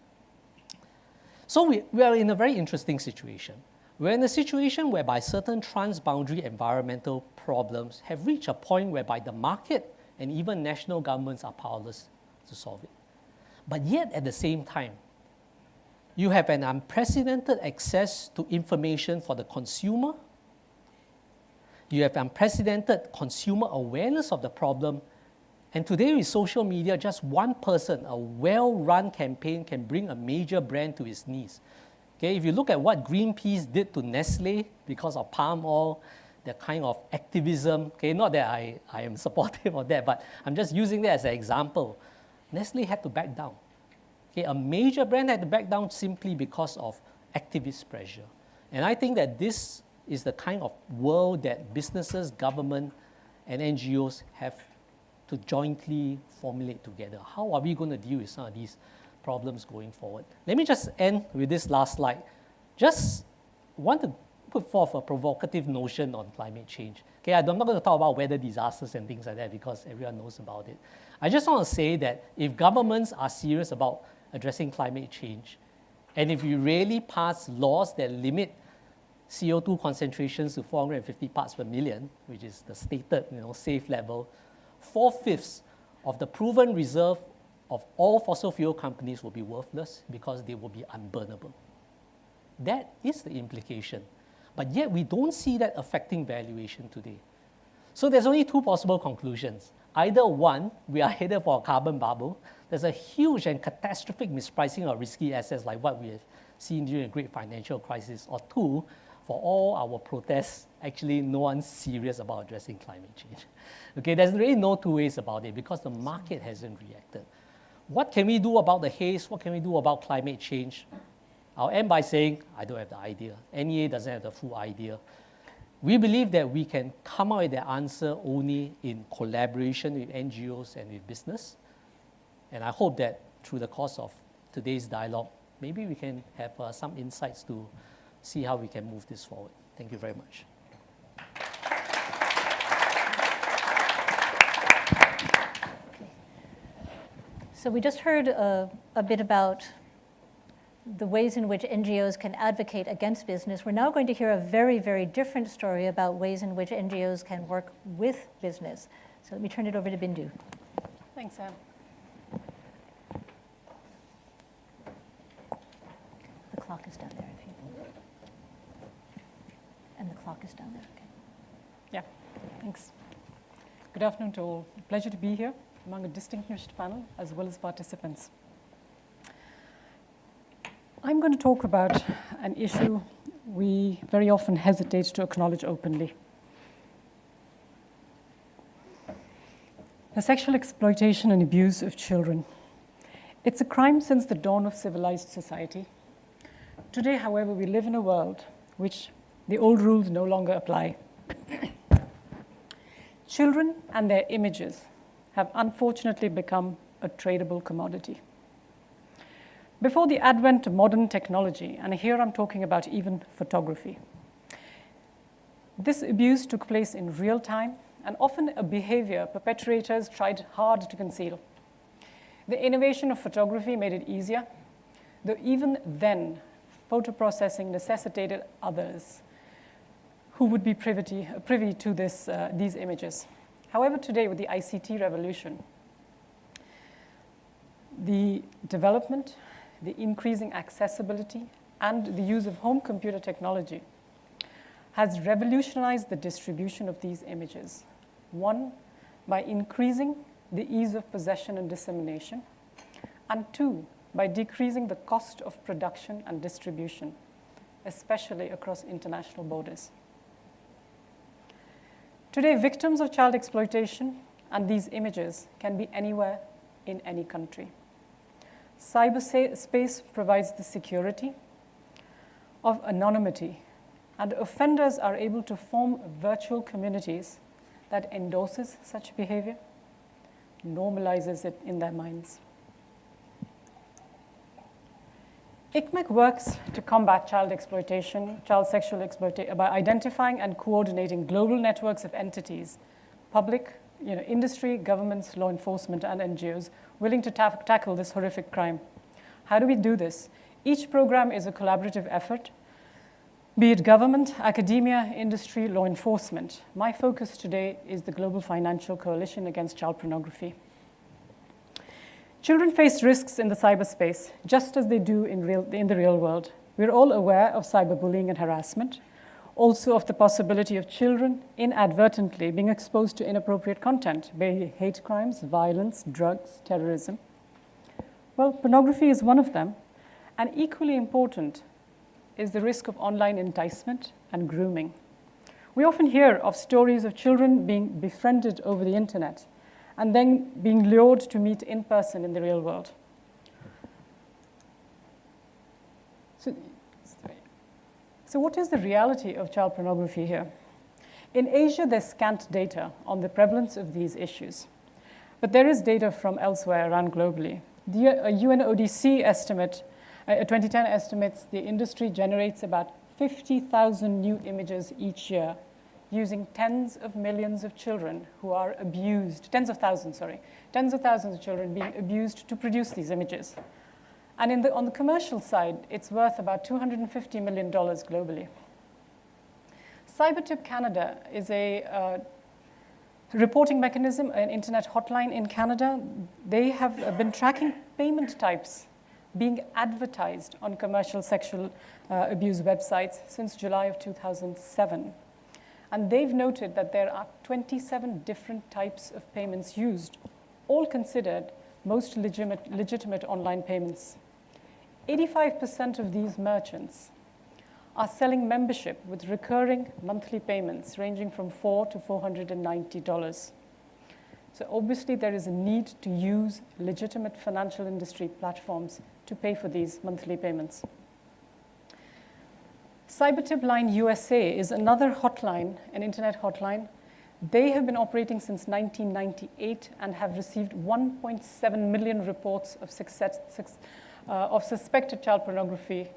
So we are in a very interesting situation. We're in a situation whereby certain transboundary environmental problems have reached a point whereby the market and even national governments are powerless to solve it. But yet, at the same time, you have an unprecedented access to information for the consumer. You have unprecedented consumer awareness of the problem. And today with social media, just one person, a well-run campaign can bring a major brand to its knees. Okay, if you look at what Greenpeace did to Nestle because of palm oil, the kind of activism, okay, not that I am supportive of that, but I'm just using that as an example. Nestle had to back down. Okay, a major brand had to back down simply because of activist pressure. And I think that this is the kind of world that businesses, government, and NGOs have to jointly formulate together. How are we going to deal with some of these problems going forward? Let me just end with this last slide. Just want to put forth a provocative notion on climate change. Okay, I'm not going to talk about weather disasters and things like that because everyone knows about it. I just want to say that if governments are serious about addressing climate change, and if you really pass laws that limit CO2 concentrations to 450 parts per million, which is the stated safe level, 4/5 of the proven reserve of all fossil fuel companies will be worthless because they will be unburnable. That is the implication. But yet we don't see that affecting valuation today. So there's only two possible conclusions. Either one, we are headed for a carbon bubble. There's a huge and catastrophic mispricing of risky assets like what we have seen during the great financial crisis. Or two, for all our protests, actually no one's serious about addressing climate change. Okay, there's really no two ways about it because the market hasn't reacted. What can we do about the haze? What can we do about climate change? I'll end by saying, I don't have the idea. NEA doesn't have the full idea. We believe that we can come up with the answer only in collaboration with NGOs and with business. And I hope that through the course of today's dialogue, maybe we can have some insights to see how we can move this forward. Thank you very much. So we just heard a bit about the ways in which NGOs can advocate against business. We're now going to hear a very, very different story about ways in which NGOs can work with business. So let me turn it over to Bindu. Thanks, Sam. The clock is down there. If you... And the clock is down there, okay. Yeah, thanks. Good afternoon to all. Pleasure to be here among a distinguished panel as well as participants. I'm going to talk about an issue we very often hesitate to acknowledge openly. The sexual exploitation and abuse of children. It's a crime since the dawn of civilized society. Today, however, we live in a world which the old rules no longer apply. Children and their images have unfortunately become a tradable commodity. Before the advent of modern technology, and here I'm talking about even photography, this abuse took place in real time and often a behavior perpetrators tried hard to conceal. The innovation of photography made it easier, though even then, photo processing necessitated others who would be privy to these images. However, today with the ICT revolution, the development, the increasing accessibility, and the use of home computer technology has revolutionized the distribution of these images. One, by increasing the ease of possession and dissemination, and two, by decreasing the cost of production and distribution, especially across international borders. Today, victims of child exploitation and these images can be anywhere in any country. Cyberspace provides the security of anonymity, and offenders are able to form virtual communities that endorses such behavior, normalizes it in their minds. ICMEC works to combat child exploitation, child sexual exploitation, by identifying and coordinating global networks of entities, public, industry, governments, law enforcement, and NGOs willing to tackle this horrific crime. How do we do this? Each program is a collaborative effort, be it government, academia, industry, law enforcement. My focus today is the Global Financial Coalition Against Child Pornography. Children face risks in the cyberspace, just as they do in the real world. We're all aware of cyberbullying and harassment, also of the possibility of children inadvertently being exposed to inappropriate content, be it hate crimes, violence, drugs, terrorism. Well, pornography is one of them, and equally important is the risk of online enticement and grooming. We often hear of stories of children being befriended over the internet and then being lured to meet in person in the real world. So what is the reality of child pornography here? In Asia, there's scant data on the prevalence of these issues. But there is data from elsewhere around globally. The UNODC estimate, 2010 estimates the industry generates about 50,000 new images each year using tens of millions of children who are abused, tens of thousands of children being abused to produce these images. And on the commercial side, it's worth about $250 million globally. Cybertip Canada is a reporting mechanism, an internet hotline in Canada. They have been tracking payment types being advertised on commercial sexual abuse websites since July of 2007. And they've noted that there are 27 different types of payments used, all considered most legitimate online payments. 85% of these merchants are selling membership with recurring monthly payments ranging from $4 to $490. So obviously there is a need to use legitimate financial industry platforms to pay for these monthly payments. Cybertip Line USA is another hotline, an internet hotline. They have been operating since 1998 and have received 1.7 million reports of suspected child pornography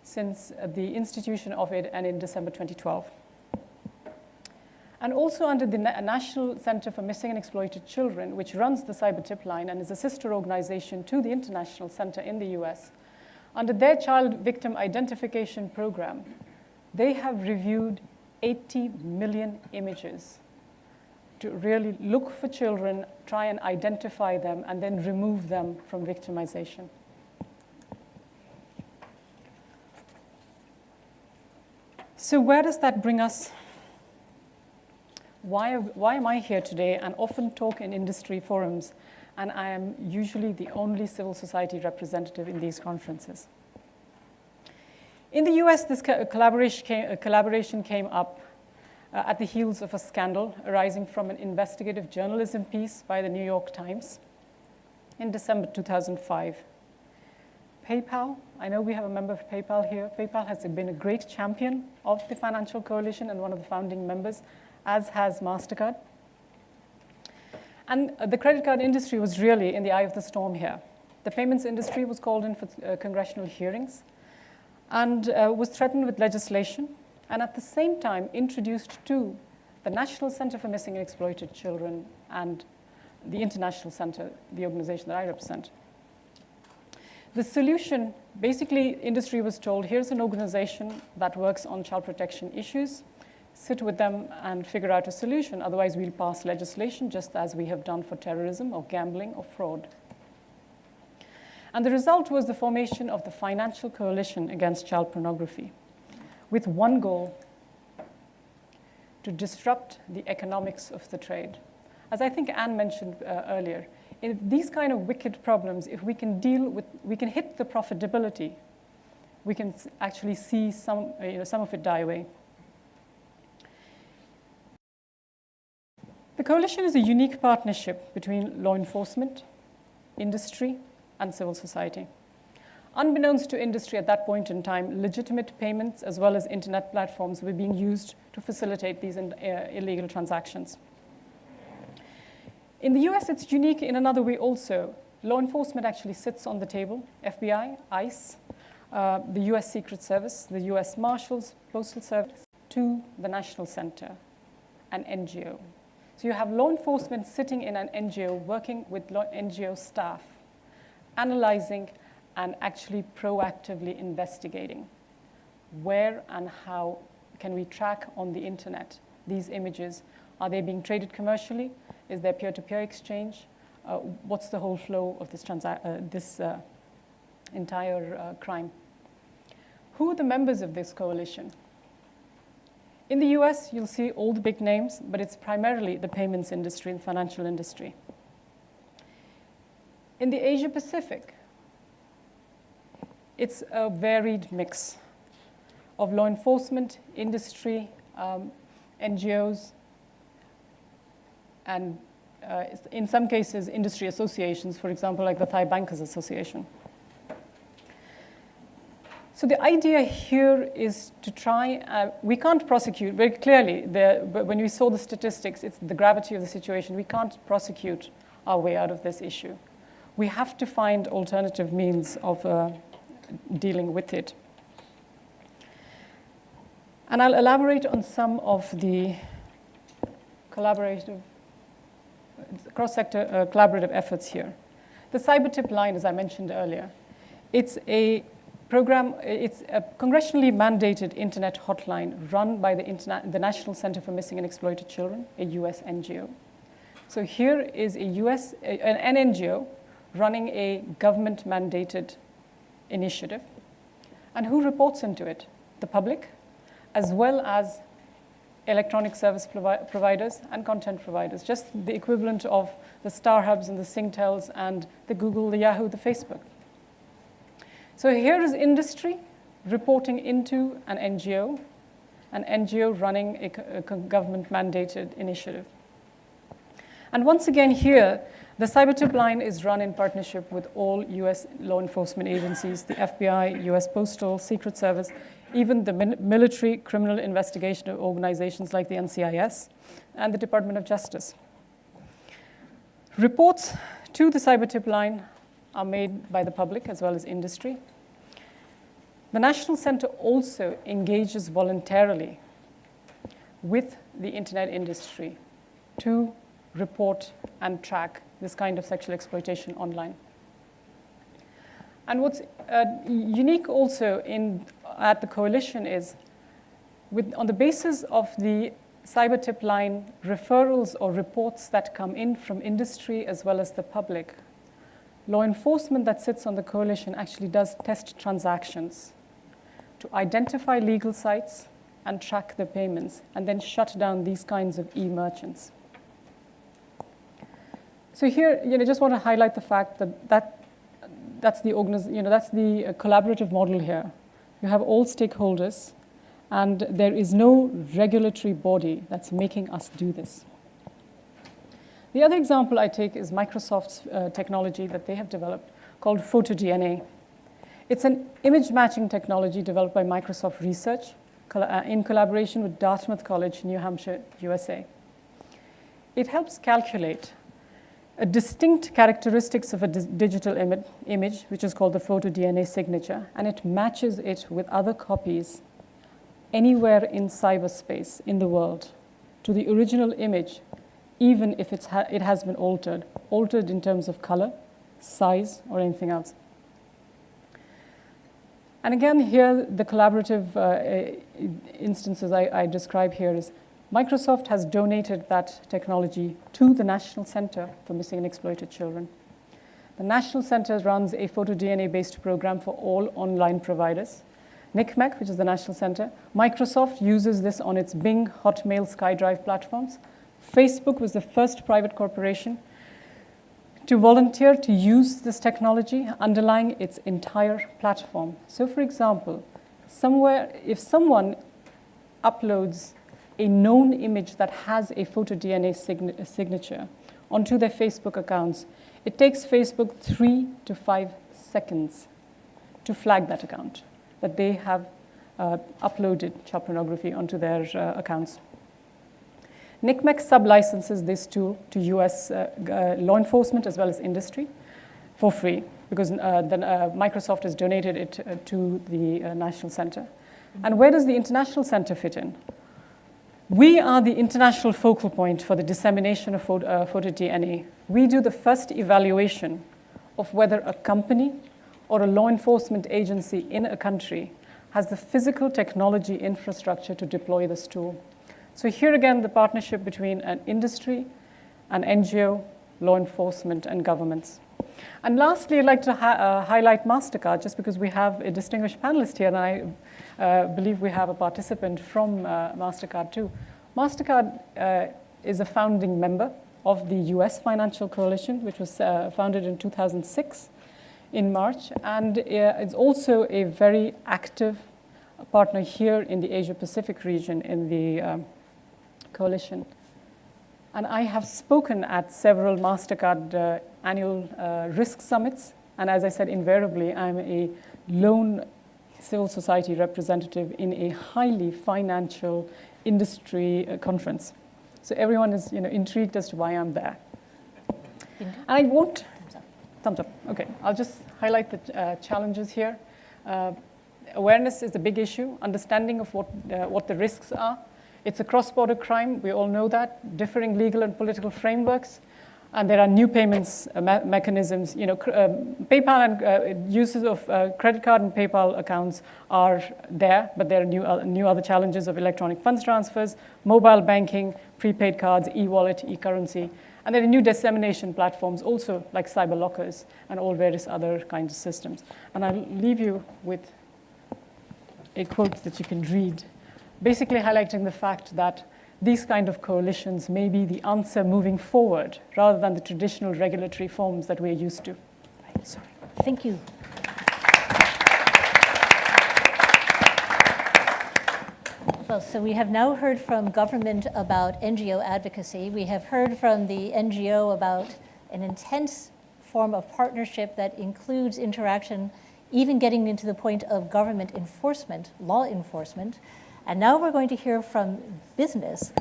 since the institution of it and in December 2012. And also under the National Center for Missing and Exploited Children, which runs the Cybertip Line and is a sister organization to the International Center in the US, under their child victim identification program, they have reviewed 80 million images to really look for children, try and identify them, and then remove them from victimization. So where does that bring us? Why am I here today and often talk in industry forums, and I am usually the only civil society representative in these conferences? In the US, this collaboration came up at the heels of a scandal arising from an investigative journalism piece by the New York Times in December 2005. PayPal, I know we have a member of PayPal here. PayPal has been a great champion of the Financial Coalition and one of the founding members, as has MasterCard. And the credit card industry was really in the eye of the storm here. The payments industry was called in for congressional hearings and was threatened with legislation, and at the same time introduced to the National Center for Missing and Exploited Children and the International Center, the organization that I represent. The solution, basically, industry was told, here's an organization that works on child protection issues. Sit with them and figure out a solution. Otherwise, we'll pass legislation, just as we have done for terrorism or gambling or fraud. And the result was the formation of the Financial Coalition Against Child Pornography, with one goal: to disrupt the economics of the trade. As I think Anne mentioned earlier, in these kind of wicked problems, if we can we can hit the profitability, we can actually see some of it die away. The coalition is a unique partnership between law enforcement, industry, and civil society. Unbeknownst to industry at that point in time, legitimate payments as well as internet platforms were being used to facilitate these illegal transactions. In the US, it's unique in another way also. Law enforcement actually sits on the table: FBI, ICE, the US Secret Service, the US Marshals, Postal Service, to the National Center, an NGO. So you have law enforcement sitting in an NGO, working with NGO staff, analyzing and actually proactively investigating where and how can we track on the internet these images. Are they being traded commercially? Is there peer-to-peer exchange? What's the whole flow of this entire crime? Who are the members of this coalition? In the US, you'll see all the big names, but it's primarily the payments industry and financial industry. In the Asia Pacific, it's a varied mix of law enforcement, industry, NGOs, and in some cases, industry associations, for example, like the Thai Bankers Association. So the idea here is to try, we can't prosecute, very clearly, when we saw the statistics, it's the gravity of the situation, we can't prosecute our way out of this issue. We have to find alternative means of dealing with it. And I'll elaborate on some of the cross-sector collaborative efforts here. The cyber tip line, as I mentioned earlier, it's a program, it's a congressionally mandated internet hotline run by the National Center for Missing and Exploited Children, a US NGO. So here is an NGO running a government-mandated initiative. And who reports into it? The public, as well as electronic service providers and content providers, just the equivalent of the StarHubs and the Singtels and the Google, the Yahoo, the Facebook. So here is industry reporting into an NGO running a government-mandated initiative. And once again here, the cyber tip line is run in partnership with all US law enforcement agencies, the FBI, US Postal, Secret Service, even the military criminal investigation organizations like the NCIS and the Department of Justice. Reports to the cyber tip line are made by the public as well as industry. The National Center also engages voluntarily with the internet industry to report and track this kind of sexual exploitation online. And what's unique also at the coalition is, on the basis of the cyber tip line referrals or reports that come in from industry as well as the public, law enforcement that sits on the coalition actually does test transactions to identify legal sites and track the payments, and then shut down these kinds of e-merchants. So here, just want to highlight the fact that's the collaborative model here. You have all stakeholders, and there is no regulatory body that's making us do this. The other example I take is Microsoft's technology that they have developed called PhotoDNA. It's an image matching technology developed by Microsoft Research in collaboration with Dartmouth College, New Hampshire, USA. It helps calculate distinct characteristics of a digital image, which is called the PhotoDNA signature, and it matches it with other copies anywhere in cyberspace in the world to the original image, even if it has been altered in terms of color, size, or anything else. And again, here, the collaborative instances I describe here is Microsoft has donated that technology to the National Center for Missing and Exploited Children. The National Center runs a PhotoDNA-based program for all online providers. NCMEC, which is the National Center, Microsoft uses this on its Bing, Hotmail, SkyDrive platforms. Facebook was the first private corporation to volunteer to use this technology underlying its entire platform. So for example, if someone uploads a known image that has a PhotoDNA signature onto their Facebook accounts, it takes Facebook 3 to 5 seconds to flag that account, that they have uploaded child pornography onto their accounts. NCMEC sub-licenses this tool to US law enforcement as well as industry for free, because Microsoft has donated it to the National Center. And where does the International Center fit in? We are the international focal point for the dissemination of PhotoDNA. We do the first evaluation of whether a company or a law enforcement agency in a country has the physical technology infrastructure to deploy this tool. So here again, the partnership between an industry, an NGO, law enforcement, and governments. And lastly, I'd like to highlight MasterCard, just because we have a distinguished panelist here, and I believe we have a participant from MasterCard too. MasterCard is a founding member of the US Financial Coalition, which was founded in 2006 in March, and it's also a very active partner here in the Asia-Pacific region in the coalition. And I have spoken at several MasterCard annual risk summits. And as I said, invariably, I'm a lone civil society representative in a highly financial industry conference. So everyone is intrigued as to why I'm there. And I won't... Thumbs up. Okay, I'll just highlight the challenges here. Awareness is a big issue, understanding of what the risks are. It's a cross-border crime, we all know that, differing legal and political frameworks, and there are new payments mechanisms. PayPal and uses of credit card and PayPal accounts are there, but there are new other challenges of electronic funds transfers, mobile banking, prepaid cards, e-wallet, e-currency, and there are new dissemination platforms also, like cyber lockers and all various other kinds of systems. And I'll leave you with a quote that you can read, basically highlighting the fact that these kind of coalitions may be the answer moving forward rather than the traditional regulatory forms that we're used to. Right, sorry. Thank you. Well, so we have now heard from government about NGO advocacy. We have heard from the NGO about an intense form of partnership that includes interaction, even getting into the point of government enforcement, law enforcement. And now we're going to hear from business.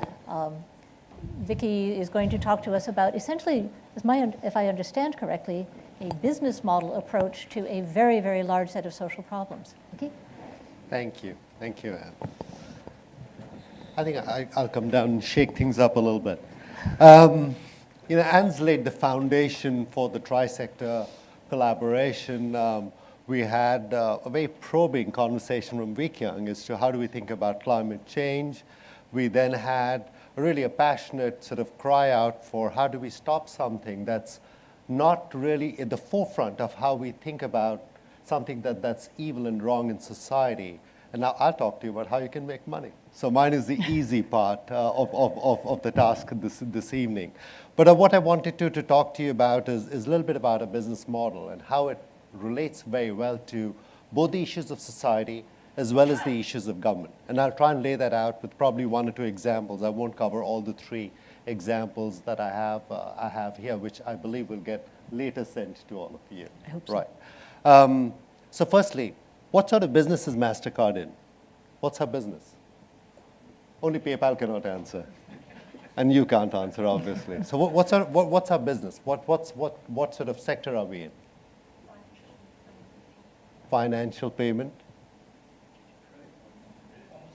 Vicky is going to talk to us about essentially, if I understand correctly, a business model approach to a very, very large set of social problems. Vicky? Thank you. Thank you, Anne. I think I'll come down and shake things up a little bit. Anne's laid the foundation for the tri-sector collaboration. We had a very probing conversation from Week Young as to how do we think about climate change. We then had really a passionate sort of cry out for how do we stop something that's not really at the forefront of how we think about something that's evil and wrong in society. And now I'll talk to you about how you can make money. So mine is the easy part of the task this evening. But what I wanted to talk to you about is a little bit about a business model and how it relates very well to both the issues of society as well as the issues of government. And I'll try and lay that out with probably one or two examples. I won't cover all the three examples that I have here, which I believe will get later sent to all of you. I hope so. Right. So firstly, what sort of business is MasterCard in? What's her business? Only PayPal cannot answer. And you can't answer, obviously. So what's our business? What sort of sector are we in? Financial payment.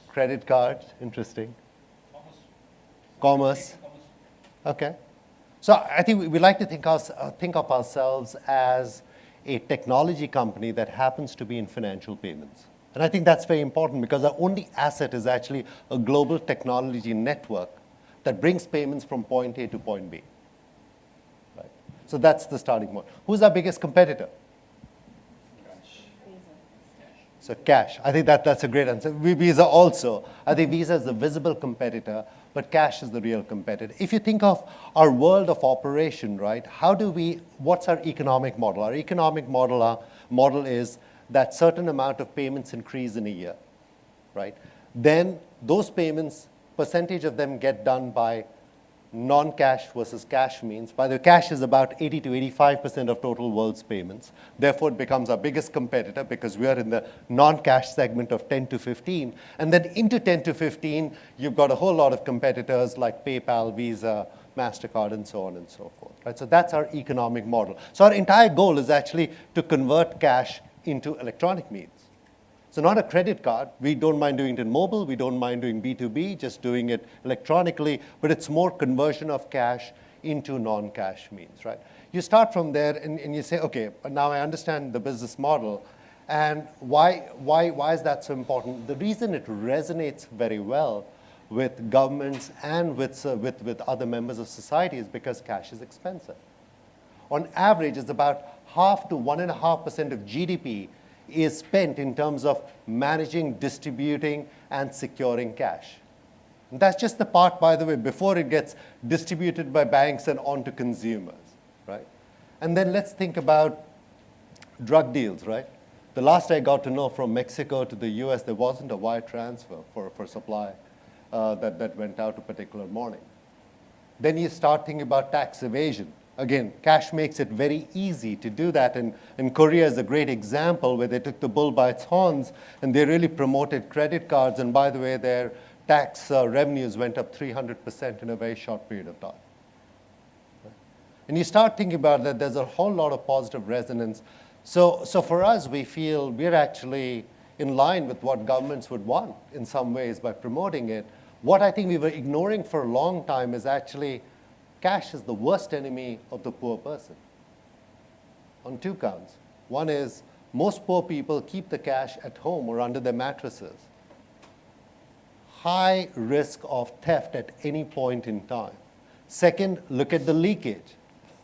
Credit cards, interesting. Commerce. Okay. So I think we like to think of ourselves as a technology company that happens to be in financial payments. And I think that's very important because our only asset is actually a global technology network that brings payments from point A to point B. Right? So that's the starting point. Who's our biggest competitor? So cash. I think that's a great answer. Visa also. I think Visa is the visible competitor, but cash is the real competitor. If you think of our world of operation, right, what's our economic model? Our economic model is that certain amount of payments increase in a year, right? Then those payments, percentage of them get done by non-cash versus cash means. By the way, cash is about 80 to 85% of total world's payments. Therefore, it becomes our biggest competitor because we are in the non-cash segment of 10 to 15. And then into 10 to 15, you've got a whole lot of competitors like PayPal, Visa, MasterCard, and so on and so forth. Right? So that's our economic model. So our entire goal is actually to convert cash into electronic means. So not a credit card. We don't mind doing it in mobile. We don't mind doing B2B, just doing it electronically. But it's more conversion of cash into non-cash means, right? You start from there and you say, okay, now I understand the business model. And why is that so important? The reason it resonates very well with governments and with other members of society is because cash is expensive. On average, it's about 0.5 to 1.5% of GDP is spent in terms of managing, distributing, and securing cash. And that's just the part, by the way, before it gets distributed by banks and onto consumers, right? And then let's think about drug deals, right? The last I got to know from Mexico to the US, there wasn't a wire transfer for supply that went out a particular morning. Then you start thinking about tax evasion. Again, cash makes it very easy to do that. And Korea is a great example where they took the bull by its horns and they really promoted credit cards. And by the way, their tax revenues went up 300% in a very short period of time. And you start thinking about that, there's a whole lot of positive resonance. So for us, we feel we're actually in line with what governments would want in some ways by promoting it. What I think we were ignoring for a long time is actually cash is the worst enemy of the poor person on two counts. One is most poor people keep the cash at home or under their mattresses. High risk of theft at any point in time. Second, look at the leakage.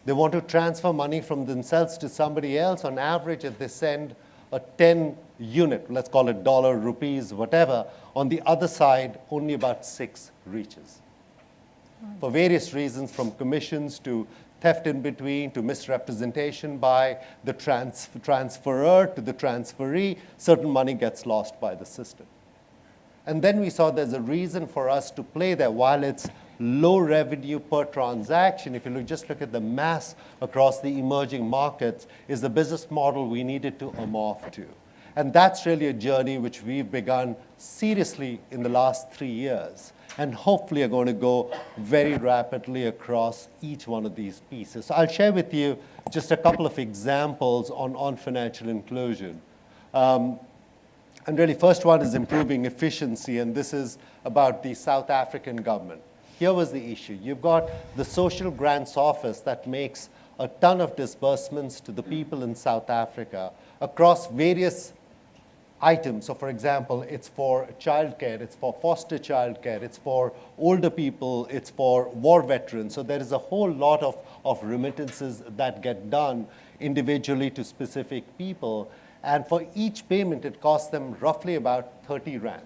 They want to transfer money from themselves to somebody else. On average, if they send a 10 unit, let's call it dollar, rupees, whatever, on the other side, only about 6 reaches. For various reasons, from commissions to theft in between to misrepresentation by the transferor to the transferee, certain money gets lost by the system. And then we saw there's a reason for us to play there. While it's low revenue per transaction, if you just look at the mass across the emerging markets, is the business model we needed to morph to. And that's really a journey which we've begun seriously in the last 3 years. And hopefully are going to go very rapidly across each one of these pieces. So I'll share with you just a couple of examples on financial inclusion. And really, first one is improving efficiency, and this is about the South African government. Here was the issue. You've got the Social Grants Office that makes a ton of disbursements to the people in South Africa across various items. So for example, it's for childcare, it's for foster childcare, it's for older people, it's for war veterans. So there is a whole lot of remittances that get done individually to specific people. And for each payment, it costs them roughly about 30 rands.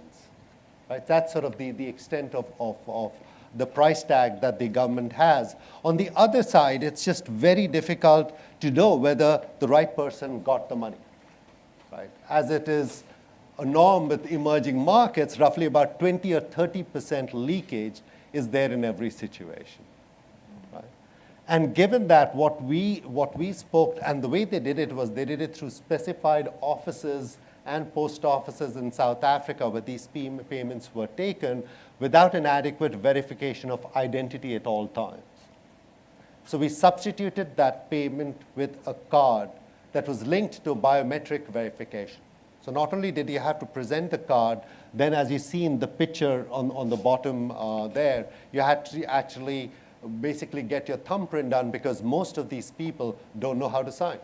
Right? That's sort of the extent of the price tag that the government has. On the other side, it's just very difficult to know whether the right person got the money. Right? As it is a norm with emerging markets, roughly about 20 or 30% leakage is there in every situation. Right? And given that, what we spoke, and the way they did it was they did it through specified offices and post offices in South Africa where these payments were taken without an adequate verification of identity at all times. So we substituted that payment with a card that was linked to biometric verification. So not only did you have to present the card, then as you see in the picture on the bottom there, you had to actually basically get your thumbprint done because most of these people don't know how to sign.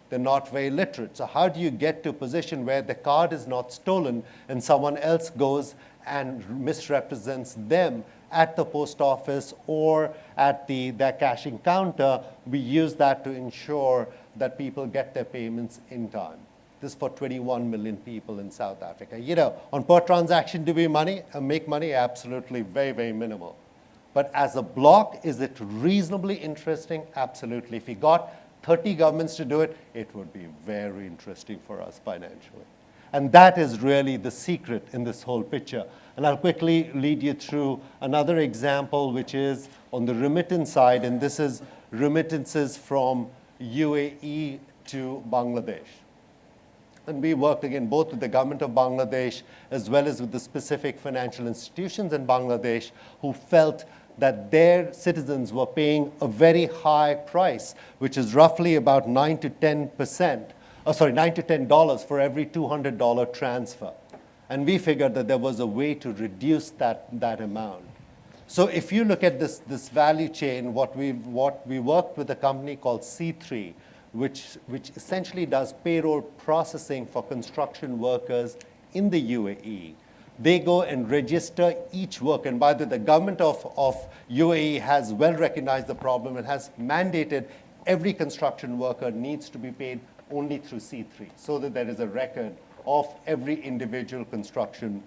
They're not very literate. So how do you get to a position where the card is not stolen and someone else goes and misrepresents them at the post office or at their cashing counter? We use that to ensure that people get their payments in time. This is for 21 million people in South Africa. You know, on per transaction, do we make money? Absolutely, very, very minimal. But as a block, is it reasonably interesting? Absolutely. If we got 30 governments to do it, it would be very interesting for us financially. And that is really the secret in this whole picture. And I'll quickly lead you through another example, which is on the remittance side, and this is remittances from UAE to Bangladesh. And we worked, again, both with the government of Bangladesh as well as with the specific financial institutions in Bangladesh who felt that their citizens were paying a very high price, which is roughly about $9 to $10 for every $200 transfer. And we figured that there was a way to reduce that amount. So if you look at this value chain, what we worked with a company called C3, which essentially does payroll processing for construction workers in the UAE. They go and register each work. And by the government of UAE has well recognized the problem and has mandated every construction worker needs to be paid only through C3 so that there is a record of every individual construction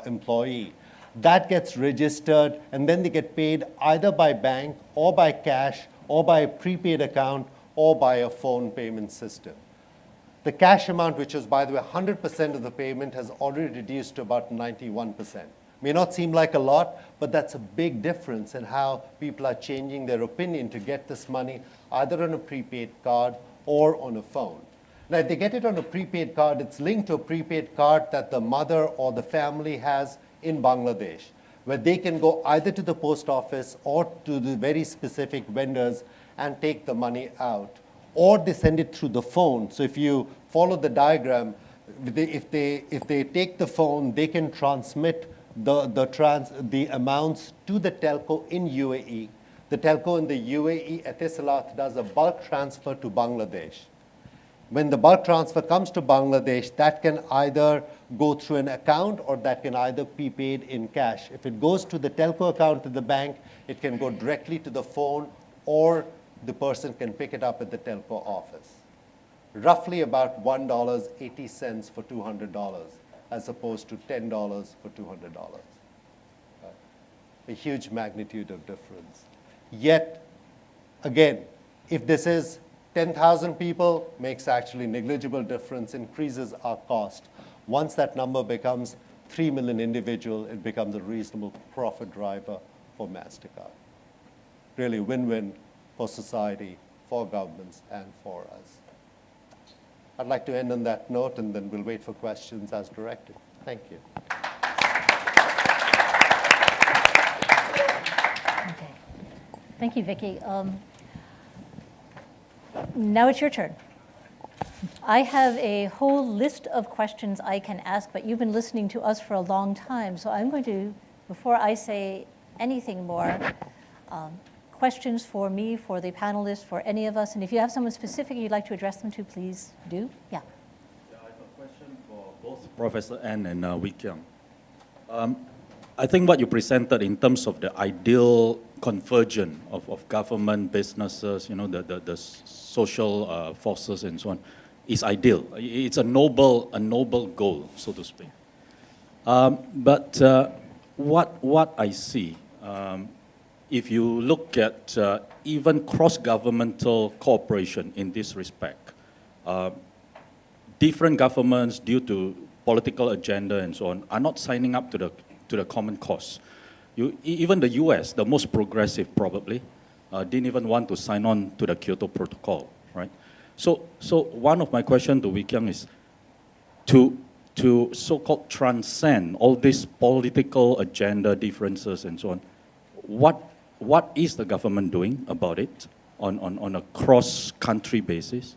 employee. That gets registered, and then they get paid either by bank or by cash or by a prepaid account or by a phone payment system. The cash amount, which is, by the way, 100% of the payment, has already reduced to about 91%. May not seem like a lot, but that's a big difference in how people are changing their opinion to get this money either on a prepaid card or on a phone. Now, if they get it on a prepaid card, it's linked to a prepaid card that the mother or the family has in Bangladesh, where they can go either to the post office or to the very specific vendors and take the money out. Or they send it through the phone. So if you follow the diagram, if they take the phone, they can transmit the amounts to the telco in UAE. The telco in the UAE, Etisalat, does a bulk transfer to Bangladesh. When the bulk transfer comes to Bangladesh, that can either go through an account or that can either be paid in cash. If it goes to the telco account at the bank, it can go directly to the phone, or the person can pick it up at the telco office. Roughly about $1.80 for $200, as opposed to $10 for $200. A huge magnitude of difference. Yet, again, if this is 10,000 people, makes actually negligible difference, increases our cost. Once that number becomes 3 million individual, it becomes a reasonable profit driver for MasterCard. Really win-win for society, for governments, and for us. I'd like to end on that note, and then we'll wait for questions as directed. Thank you. Okay. Thank you, Vicky. Now it's your turn. I have a whole list of questions I can ask, but you've been listening to us for a long time, so I'm going to, before I say anything more, questions for me, for the panelists, for any of us, and if you have someone specific you'd like to address them to, please do. Yeah. Yeah, I have a question for both Professor N and Wee Kiang. I think what you presented in terms of the ideal convergence of government, businesses, the social forces and so on, is ideal. It's a noble goal, so to speak. But what I see, if you look at even cross-governmental cooperation in this respect, different governments, due to political agenda and so on, are not signing up to the common cause. Even the US, the most progressive probably, didn't even want to sign on to the Kyoto Protocol, right? So one of my questions to Wee Kiang is to so-called transcend all these political agenda differences and so on. What is the government doing about it on a cross-country basis?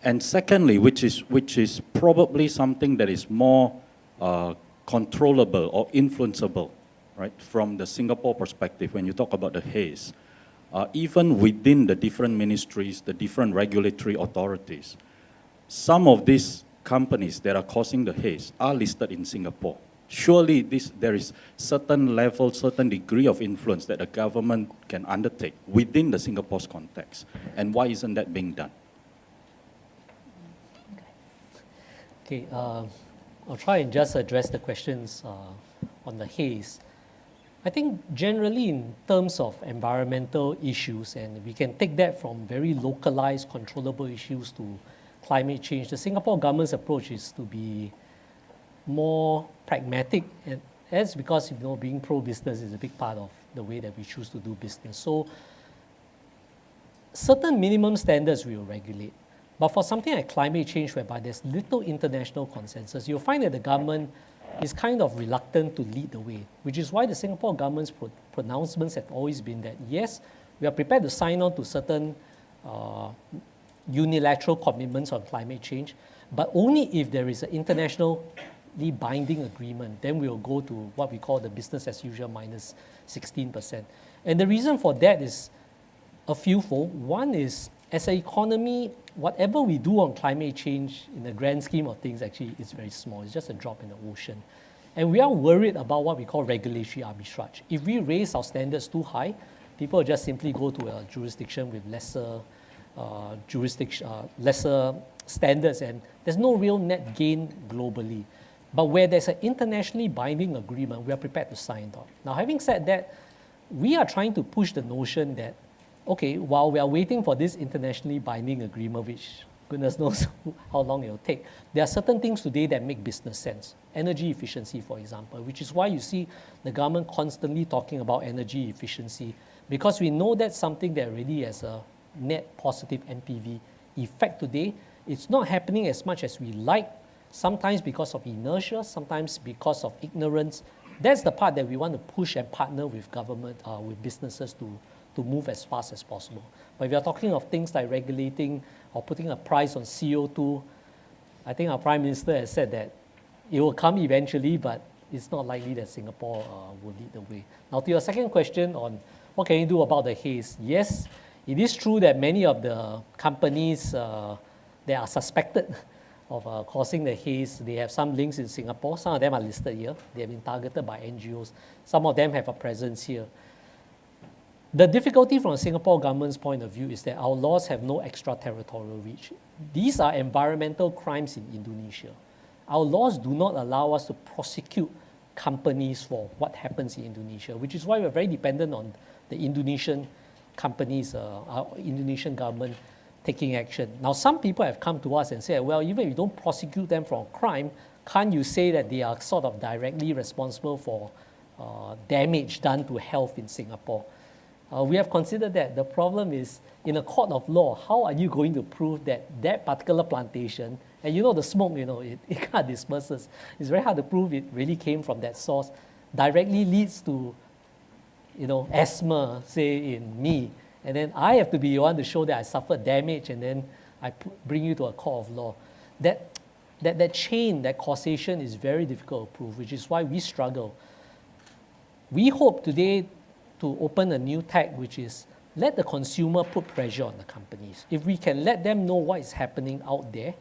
And secondly, which is probably something that is more controllable or influenceable, right? From the Singapore perspective, when you talk about the haze, even within the different ministries, the different regulatory authorities, some of these companies that are causing the haze are listed in Singapore. Surely there is certain level, certain degree of influence that the government can undertake within the Singapore's context. And why isn't that being done? Okay, I'll try and just address the questions on the haze. I think generally in terms of environmental issues, and we can take that from very localized, controllable issues to climate change, the Singapore government's approach is to be more pragmatic, and that's because being pro-business is a big part of the way that we choose to do business. So certain minimum standards we will regulate. But for something like climate change, whereby there's little international consensus, you'll find that the government is kind of reluctant to lead the way, which is why the Singapore government's pronouncements have always been that, yes, we are prepared to sign on to certain unilateral commitments on climate change, but only if there is an internationally binding agreement, then we will go to what we call the business as usual minus 16%. And the reason for that is a fewfold. One is, as an economy, whatever we do on climate change in the grand scheme of things actually is very small. It's just a drop in the ocean. And we are worried about what we call regulatory arbitrage. If we raise our standards too high, people will just simply go to a jurisdiction with lesser standards, and there's no real net gain globally. But where there's an internationally binding agreement, we are prepared to sign on. Now, having said that, we are trying to push the notion that, okay, while we are waiting for this internationally binding agreement, which goodness knows how long it will take. There are certain things today that make business sense. Energy efficiency, for example, which is why you see the government constantly talking about energy efficiency, because we know that's something that really has a net positive NPV effect today. It's not happening as much as we like, sometimes because of inertia, sometimes because of ignorance. That's the part that we want to push and partner with government, with businesses to move as fast as possible. But if you're talking of things like regulating or putting a price on CO2, I think our Prime Minister has said that it will come eventually, but it's not likely that Singapore will lead the way. Now, to your second question on what can you do about the haze? Yes, it is true that many of the companies that are suspected of causing the haze, they have some links in Singapore. Some of them are listed here. They have been targeted by NGOs. Some of them have a presence here. The difficulty from the Singapore government's point of view is that our laws have no extraterritorial reach. These are environmental crimes in Indonesia. Our laws do not allow us to prosecute companies for what happens in Indonesia, which is why we're very dependent on the Indonesian companies, our Indonesian government taking action. Now, some people have come to us and said, well, even if you don't prosecute them for a crime, can't you say that they are sort of directly responsible for damage done to health in Singapore? We have considered that. The problem is, in a court of law, how are you going to prove that that particular plantation, and you know the smoke, it can't disperses. It's very hard to prove it really came from that source, directly leads to, asthma, say, in me. And then I have to be the one to show that I suffered damage, and then I bring you to a court of law. That chain, that causation is very difficult to prove, which is why we struggle. We hope today to open a new tag, which is let the consumer put pressure on the companies. If we can let them know what is happening out there,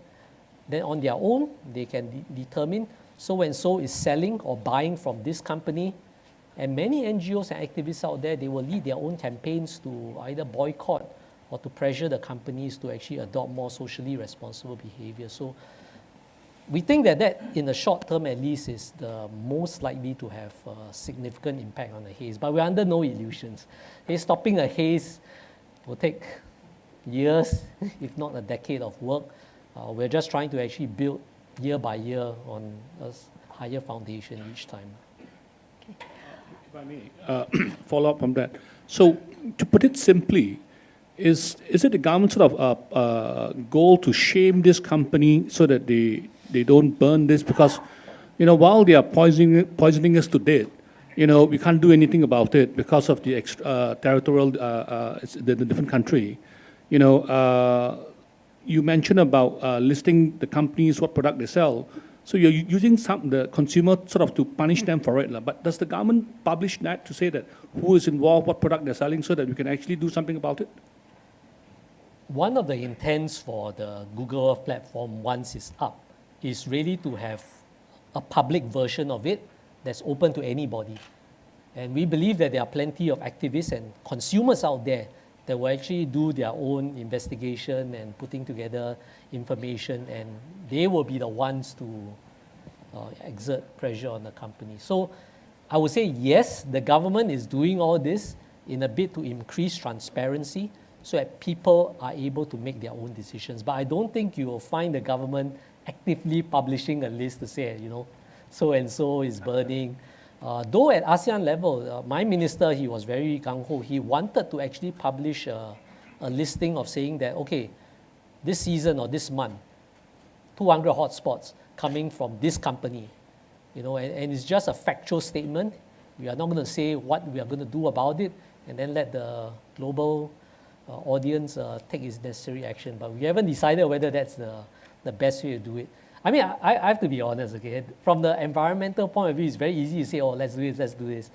then on their own, they can determine so-and-so is selling or buying from this company. And many NGOs and activists out there, they will lead their own campaigns to either boycott or to pressure the companies to actually adopt more socially responsible behavior. So we think that in the short term at least, is the most likely to have a significant impact on the haze. But we're under no illusions. Stopping a haze will take years, if not a decade of work. We're just trying to actually build year by year on a higher foundation each time. If I may follow up on that. So to put it simply, is it the government's sort of goal to shame this company so that they don't burn this? Because, while they are poisoning us to death, we can't do anything about it because of the territorial, the different country. You mentioned about listing the companies, what product they sell. So you're using the consumer sort of to punish them for it. But does the government publish that to say that who is involved, what product they're selling, so that we can actually do something about it? One of the intents for the Google Earth platform, once it's up, is really to have a public version of it that's open to anybody. And we believe that there are plenty of activists and consumers out there that will actually do their own investigation and putting together information, and they will be the ones to exert pressure on the company. So I would say yes, the government is doing all this in a bid to increase transparency so that people are able to make their own decisions. But I don't think you will find the government actively publishing a list to say, so-and-so is burning. Though at ASEAN level, my minister, he was very gung-ho. He wanted to actually publish a listing of saying that, okay, this season or this month, 200 hotspots coming from this company. And it's just a factual statement. We are not going to say what we are going to do about it and then let the global audience take its necessary action. But we haven't decided whether that's the best way to do it. I mean, I have to be honest, okay? From the environmental point of view, it's very easy to say, oh, let's do this.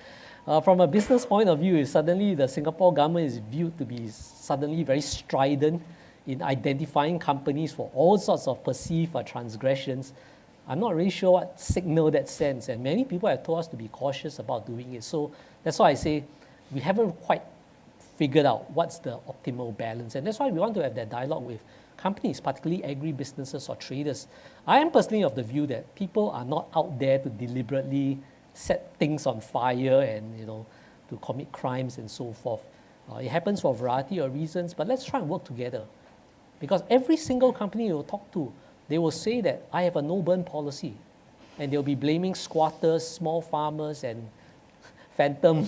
From a business point of view, suddenly the Singapore government is viewed to be suddenly very strident in identifying companies for all sorts of perceived transgressions. I'm not really sure what signal that sends, and many people have told us to be cautious about doing it. So that's why I say we haven't quite figured out what's the optimal balance, and that's why we want to have that dialogue with companies, particularly agri-businesses or traders. I am personally of the view that people are not out there to deliberately set things on fire and to commit crimes and so forth. It happens for a variety of reasons, but let's try and work together. Because every single company you'll talk to, they will say that I have a no-burn policy. And they'll be blaming squatters, small farmers, and phantom,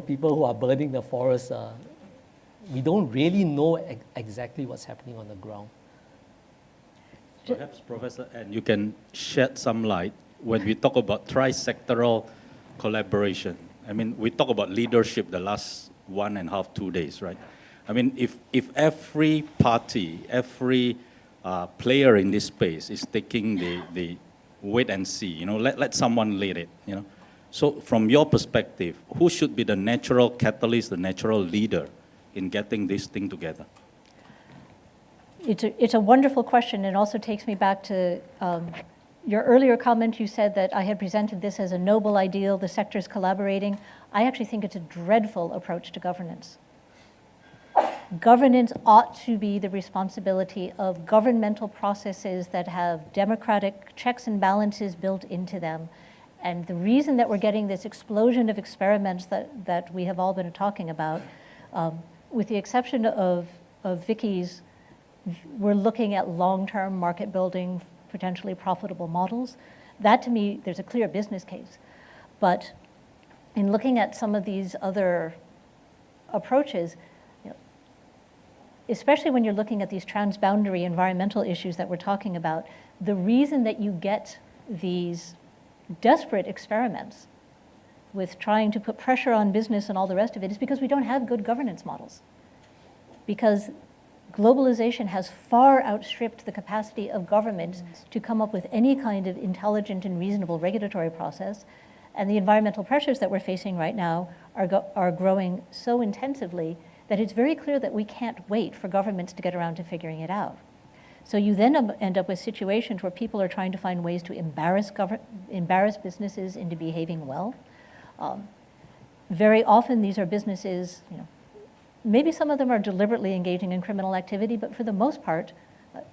people who are burning the forest. We don't really know exactly what's happening on the ground. Perhaps, Professor, and you can shed some light when we talk about tri-sectoral collaboration. I mean, we talk about leadership the last 1.5, 2 days, right? I mean, if every party, every player in this space is taking the wait and see, let someone lead it, So from your perspective, who should be the natural catalyst, the natural leader in getting this thing together? It's a wonderful question. It also takes me back to your earlier comment. You said that I had presented this as a noble ideal, the sectors collaborating. I actually think it's a dreadful approach to governance. Governance ought to be the responsibility of governmental processes that have democratic checks and balances built into them. And the reason that we're getting this explosion of experiments that we have all been talking about, with the exception of Vicky's, we're looking at long-term market building, potentially profitable models. That, to me, there's a clear business case. But in looking at some of these other approaches, especially when you're looking at these transboundary environmental issues that we're talking about, the reason that you get these desperate experiments with trying to put pressure on business and all the rest of it is because we don't have good governance models. Because globalization has far outstripped the capacity of governments to come up with any kind of intelligent and reasonable regulatory process. And the environmental pressures that we're facing right now are growing so intensively that it's very clear that we can't wait for governments to get around to figuring it out. So you then end up with situations where people are trying to find ways to embarrass businesses into behaving well. Very often these are businesses, maybe some of them are deliberately engaging in criminal activity, but for the most part,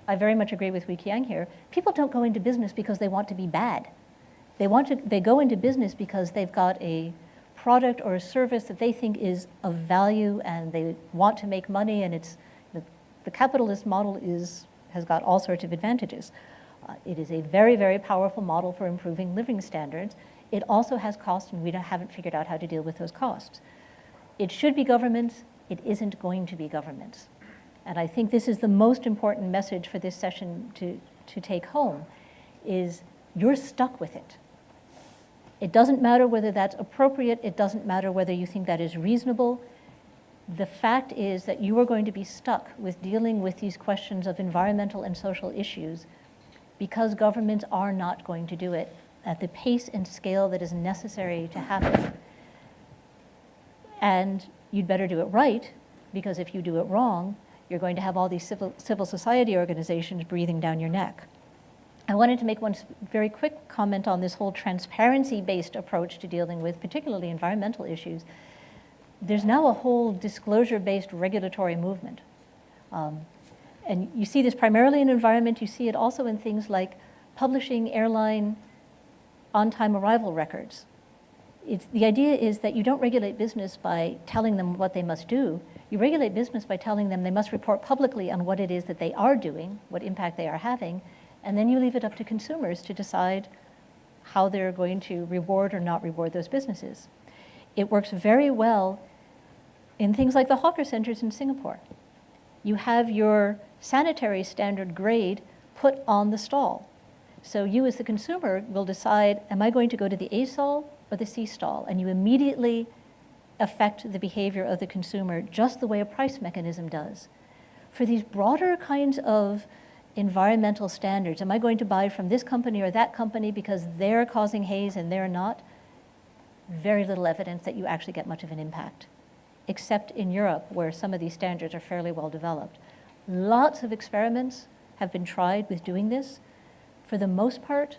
I very much agree with Wee Kiang here, people don't go into business because they want to be bad. They go into business because they've got a product or a service that they think is of value and they want to make money, and the capitalist model has got all sorts of advantages. It is a very, very powerful model for improving living standards. It also has costs, and we haven't figured out how to deal with those costs. It should be governments. It isn't going to be governments. And I think this is the most important message for this session to take home, is you're stuck with it. It doesn't matter whether that's appropriate. It doesn't matter whether you think that is reasonable. The fact is that you are going to be stuck with dealing with these questions of environmental and social issues because governments are not going to do it at the pace and scale that is necessary to happen. And you'd better do it right, because if you do it wrong, you're going to have all these civil society organizations breathing down your neck. I wanted to make one very quick comment on this whole transparency-based approach to dealing with particularly environmental issues. There's now a whole disclosure-based regulatory movement. And you see this primarily in environment. You see it also in things like publishing airline on-time arrival records. The idea is that you don't regulate business by telling them what they must do. You regulate business by telling them they must report publicly on what it is that they are doing, what impact they are having, and then you leave it up to consumers to decide how they're going to reward or not reward those businesses. It works very well in things like the hawker centers in Singapore. You have your sanitary standard grade put on the stall. So you as the consumer will decide, am I going to go to the A stall or the C stall? And you immediately affect the behavior of the consumer just the way a price mechanism does. For these broader kinds of environmental standards, am I going to buy from this company or that company because they're causing haze and they're not? Very little evidence that you actually get much of an impact, except in Europe, where some of these standards are fairly well developed. Lots of experiments have been tried with doing this. For the most part,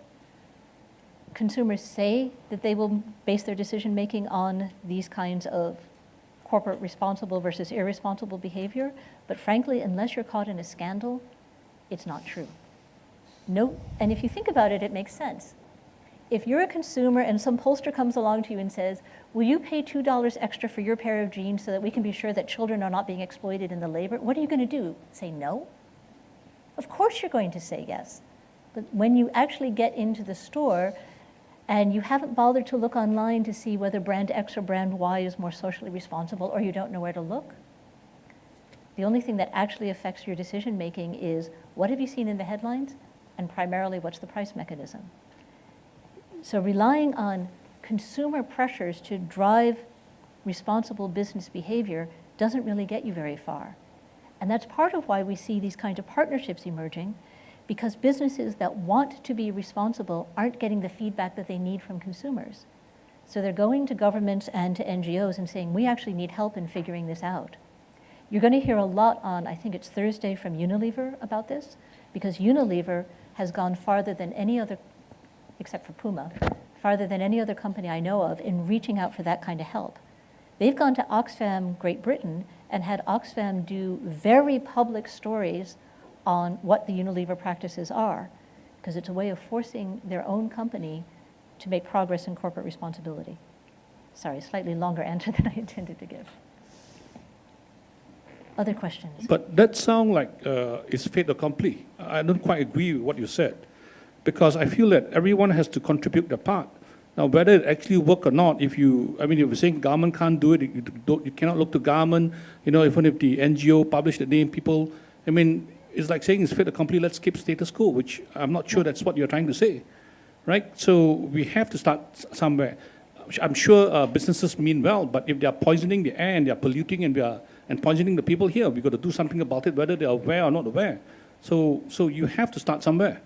consumers say that they will base their decision-making on these kinds of corporate responsible versus irresponsible behavior, but frankly, unless you're caught in a scandal, it's not true. No, and if you think about it, it makes sense. if you're a consumer and some pollster comes along to you and says, will you pay $2 extra for your pair of jeans so that we can be sure that children are not being exploited in the labor? What are you going to do? Say no? Of course you're going to say yes. But when you actually get into the store and you haven't bothered to look online to see whether brand X or brand Y is more socially responsible, or you don't know where to look, the only thing that actually affects your decision making is what have you seen in the headlines, and primarily what's the price mechanism. So relying on consumer pressures to drive responsible business behavior doesn't really get you very far. And that's part of why we see these kinds of partnerships emerging, because businesses that want to be responsible aren't getting the feedback that they need from consumers. So they're going to governments and to NGOs and saying, we actually need help in figuring this out. You're going to hear a lot on, I think it's Thursday, from Unilever about this, because Unilever has gone farther than any other, except for Puma, farther than any other company I know of in reaching out for that kind of help. They've gone to Oxfam Great Britain and had Oxfam do very public stories on what the Unilever practices are, because it's a way of forcing their own company to make progress in corporate responsibility. Sorry, slightly longer answer than I intended to give. Other questions? But that sounds like it's fait accompli. I don't quite agree with what you said, because I feel that everyone has to contribute their part. Now, whether it actually work or not, if you're saying government can't do it, you cannot look to government, even if the NGO publish the name, people, it's like saying it's fait accompli, let's keep status quo, which I'm not sure that's what you're trying to say, right? So we have to start somewhere. I'm sure businesses mean well, but if they are poisoning the air and they are polluting and poisoning the people here, we've got to do something about it, whether they are aware or not aware. So you have to start somewhere.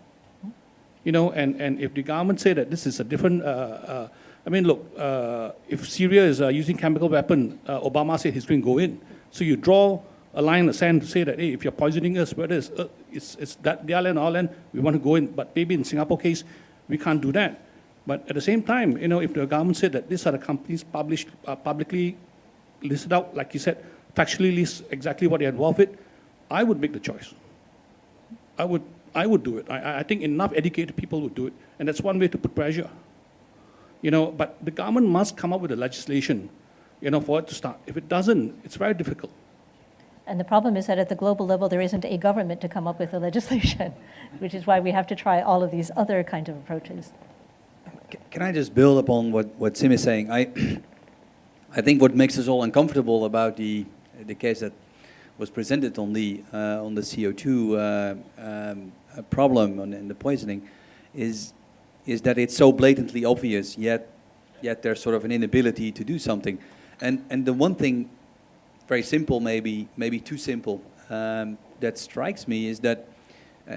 And if the government say that this is a different, if Syria is using chemical weapon, Obama said he's going to go in. So you draw a line in the sand to say that, hey, if you're poisoning us, whether it's that their land, our land, we want to go in. But maybe in Singapore case, we can't do that. But at the same time, if the government said that these are the companies publicly listed out, like you said, factually list exactly what they're involved with, I would make the choice. I would do it. I think enough educated people would do it. And that's one way to put pressure. But the government must come up with a legislation, for it to start. If it doesn't, it's very difficult. And the problem is that at the global level, there isn't a government to come up with the legislation, which is why we have to try all of these other kinds of approaches. Can I just build upon what Sim is saying? I think what makes us all uncomfortable about the case that was presented on the CO2 problem and the poisoning is that it's so blatantly obvious, yet there's sort of an inability to do something. And the one thing, very simple, maybe too simple, that strikes me is that,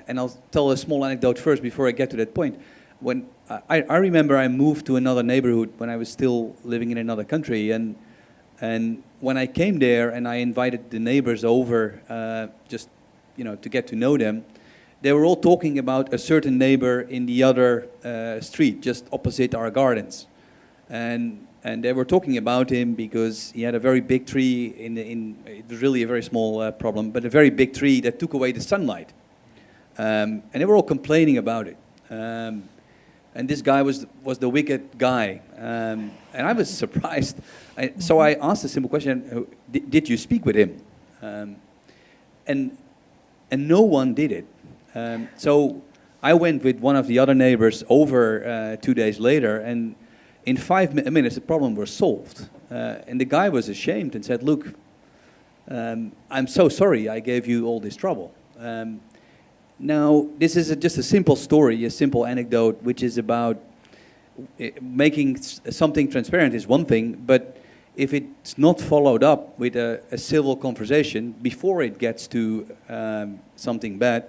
and I'll tell a small anecdote first before I get to that point. When I remember I moved to another neighborhood when I was still living in another country, and when I came there and I invited the neighbors over just to get to know them, they were all talking about a certain neighbor in the other street just opposite our gardens, and they were talking about him because he had a very big tree it was really a very small problem, but a very big tree that took away the sunlight, and they were all complaining about it. And this guy was the wicked guy, and I was surprised. So I asked a simple question: did you speak with him? And no one did it. So I went with one of the other neighbors over 2 days later, and in 5 minutes the problem was solved. And the guy was ashamed and said, "Look, I'm so sorry I gave you all this trouble." Now, this is just a simple story, a simple anecdote, which is about making something transparent is one thing, but if it's not followed up with a civil conversation before it gets to something bad,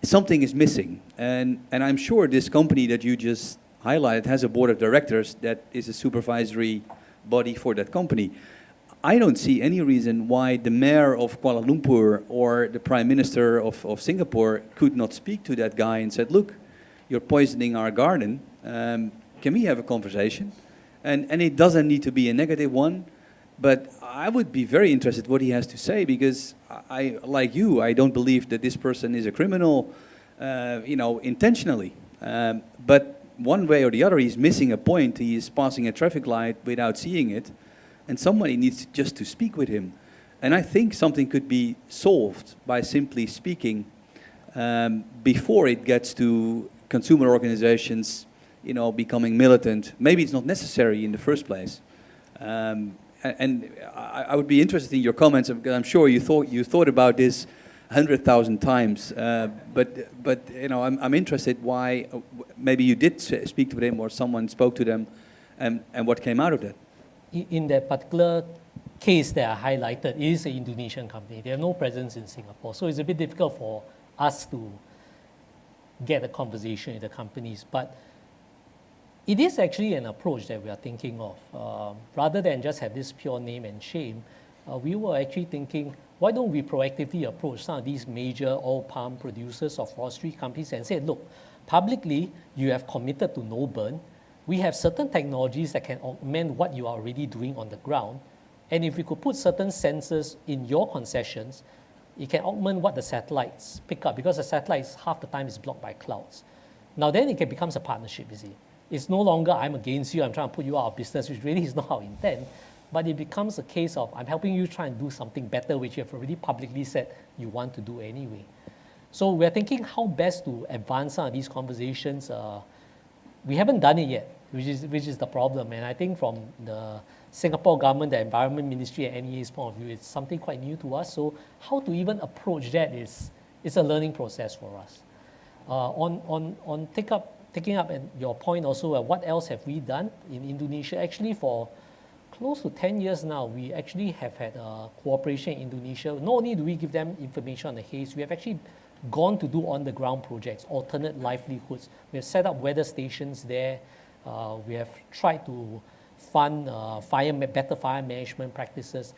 something is missing. And I'm sure this company that you just highlighted has a board of directors that is a supervisory body for that company. I don't see any reason why the mayor of Kuala Lumpur or the prime minister of Singapore could not speak to that guy and said, "Look, you're poisoning our garden. Can we have a conversation?" And it doesn't need to be a negative one, but I would be very interested what he has to say, because I, like you, I don't believe that this person is a criminal, intentionally. But one way or the other, he's missing a point. He is passing a traffic light without seeing it, and somebody needs just to speak with him. And I think something could be solved by simply speaking before it gets to consumer organizations, becoming militant. Maybe it's not necessary in the first place. And I would be interested in your comments, because I'm sure you thought about this 100,000 times. But I'm interested why maybe you did speak to them or someone spoke to them, and what came out of that. In that particular case that I highlighted, it is an Indonesian company. They have no presence in Singapore, so it's a bit difficult for us to get a conversation with the companies. But it is actually an approach that we are thinking of. Rather than just have this pure name and shame, we were actually thinking, why don't we proactively approach some of these major oil palm producers or forestry companies and say, look, publicly, you have committed to no burn. We have certain technologies that can augment what you are already doing on the ground. And if we could put certain sensors in your concessions, it can augment what the satellites pick up, because the satellites half the time is blocked by clouds. Now then it becomes a partnership, you see. It's no longer I'm against you, I'm trying to put you out of business, which really is not our intent, but it becomes a case of I'm helping you try and do something better, which you have already publicly said you want to do anyway. So we're thinking how best to advance some of these conversations. We haven't done it yet, which is the problem. And I think from the Singapore government, the Environment Ministry and NEA's point of view, it's something quite new to us. So how to even approach that is a learning process for us. Taking up your point also, what else have we done in Indonesia? Actually, for close to 10 years now, we actually have had cooperation in Indonesia. Not only do we give them information on the haze, we have actually gone to do on-the-ground projects, alternate livelihoods. We have set up weather stations there. We have tried to fund better fire management practices.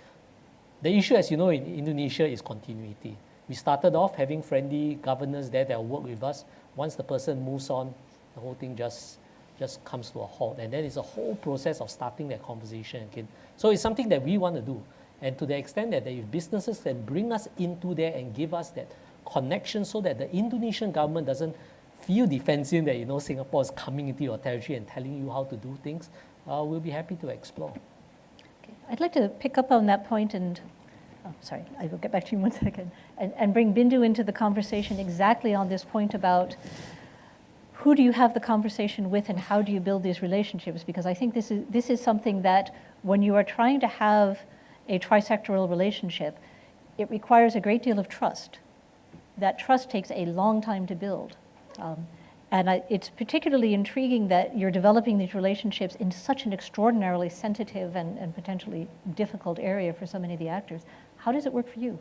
The issue, as you know, in Indonesia is continuity. We started off having friendly governors there that will work with us. Once the person moves on, the whole thing just comes to a halt. And then it's a whole process of starting that conversation again. So it's something that we want to do. And to the extent that if businesses can bring us into there and give us that connection so that the Indonesian government doesn't feel defensive that Singapore is coming into your territory and telling you how to do things, we'll be happy to explore. Okay. I'd like to pick up on that point and, I will get back to you in 1 second, and bring Bindu into the conversation exactly on this point about who do you have the conversation with and how do you build these relationships? Because I think this is something that when you are trying to have a trisectoral relationship, it requires a great deal of trust. That trust takes a long time to build. It's particularly intriguing that you're developing these relationships in such an extraordinarily sensitive and potentially difficult area for so many of the actors. How does it work for you?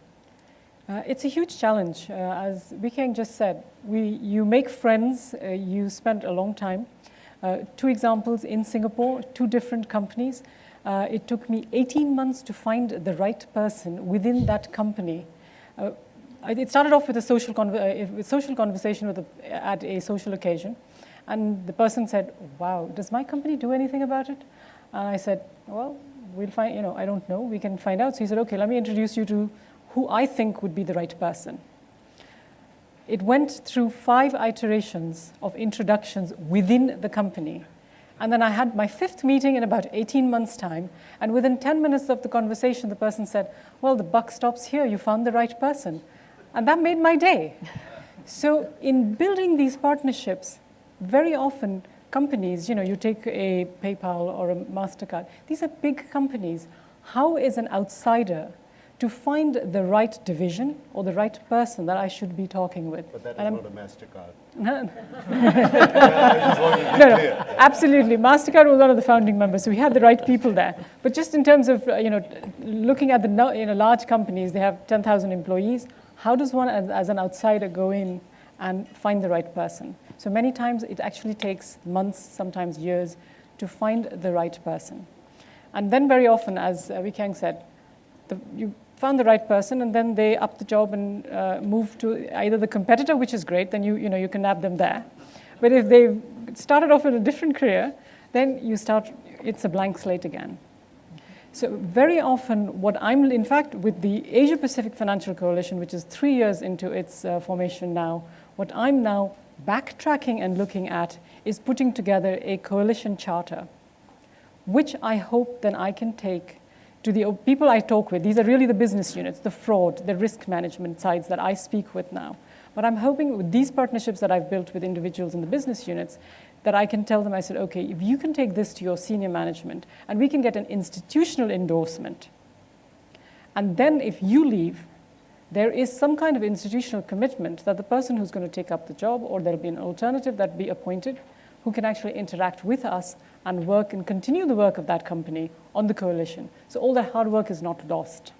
It's a huge challenge. As Wikeng just said, you make friends, you spend a long time. 2 examples in Singapore, 2 different companies. It took me 18 months to find the right person within that company. It started off with a social conversation at a social occasion. And the person said, wow, does my company do anything about it? And I said, well, we'll find, I don't know, we can find out. So he said, okay, let me introduce you to who I think would be the right person. It went through 5 iterations of introductions within the company. And then I had my 5th meeting in about 18 months' time. And within 10 minutes of the conversation, the person said, well, the buck stops here. You found the right person. And that made my day. So in building these partnerships, very often companies, you take a PayPal or a MasterCard, these are big companies. How is an outsider to find the right division or the right person that I should be talking with? But that is not a MasterCard. No, absolutely. MasterCard was one of the founding members, so we had the right people there. But just in terms of looking at the large companies, they have 10,000 employees. How does one, as an outsider, go in and find the right person? So many times it actually takes months, sometimes years, to find the right person. And then very often, as Wikeng said, you found the right person, and then they up the job and move to either the competitor, which is great, then you can nab them there. But if they've started off in a different career, then it's a blank slate again. So very often in fact, with the Asia Pacific Financial Coalition, which is 3 years into its formation now, what I'm now backtracking and looking at is putting together a coalition charter, which I hope then I can take to the people I talk with. These are really the business units, the fraud, the risk management sides that I speak with now. But I'm hoping with these partnerships that I've built with individuals in the business units, that I can tell them, I said, okay, if you can take this to your senior management and we can get an institutional endorsement, and then if you leave, there is some kind of institutional commitment that the person who's going to take up the job, or there'll be an alternative that be appointed, who can actually interact with us and work and continue the work of that company on the coalition. So all that hard work is not lost.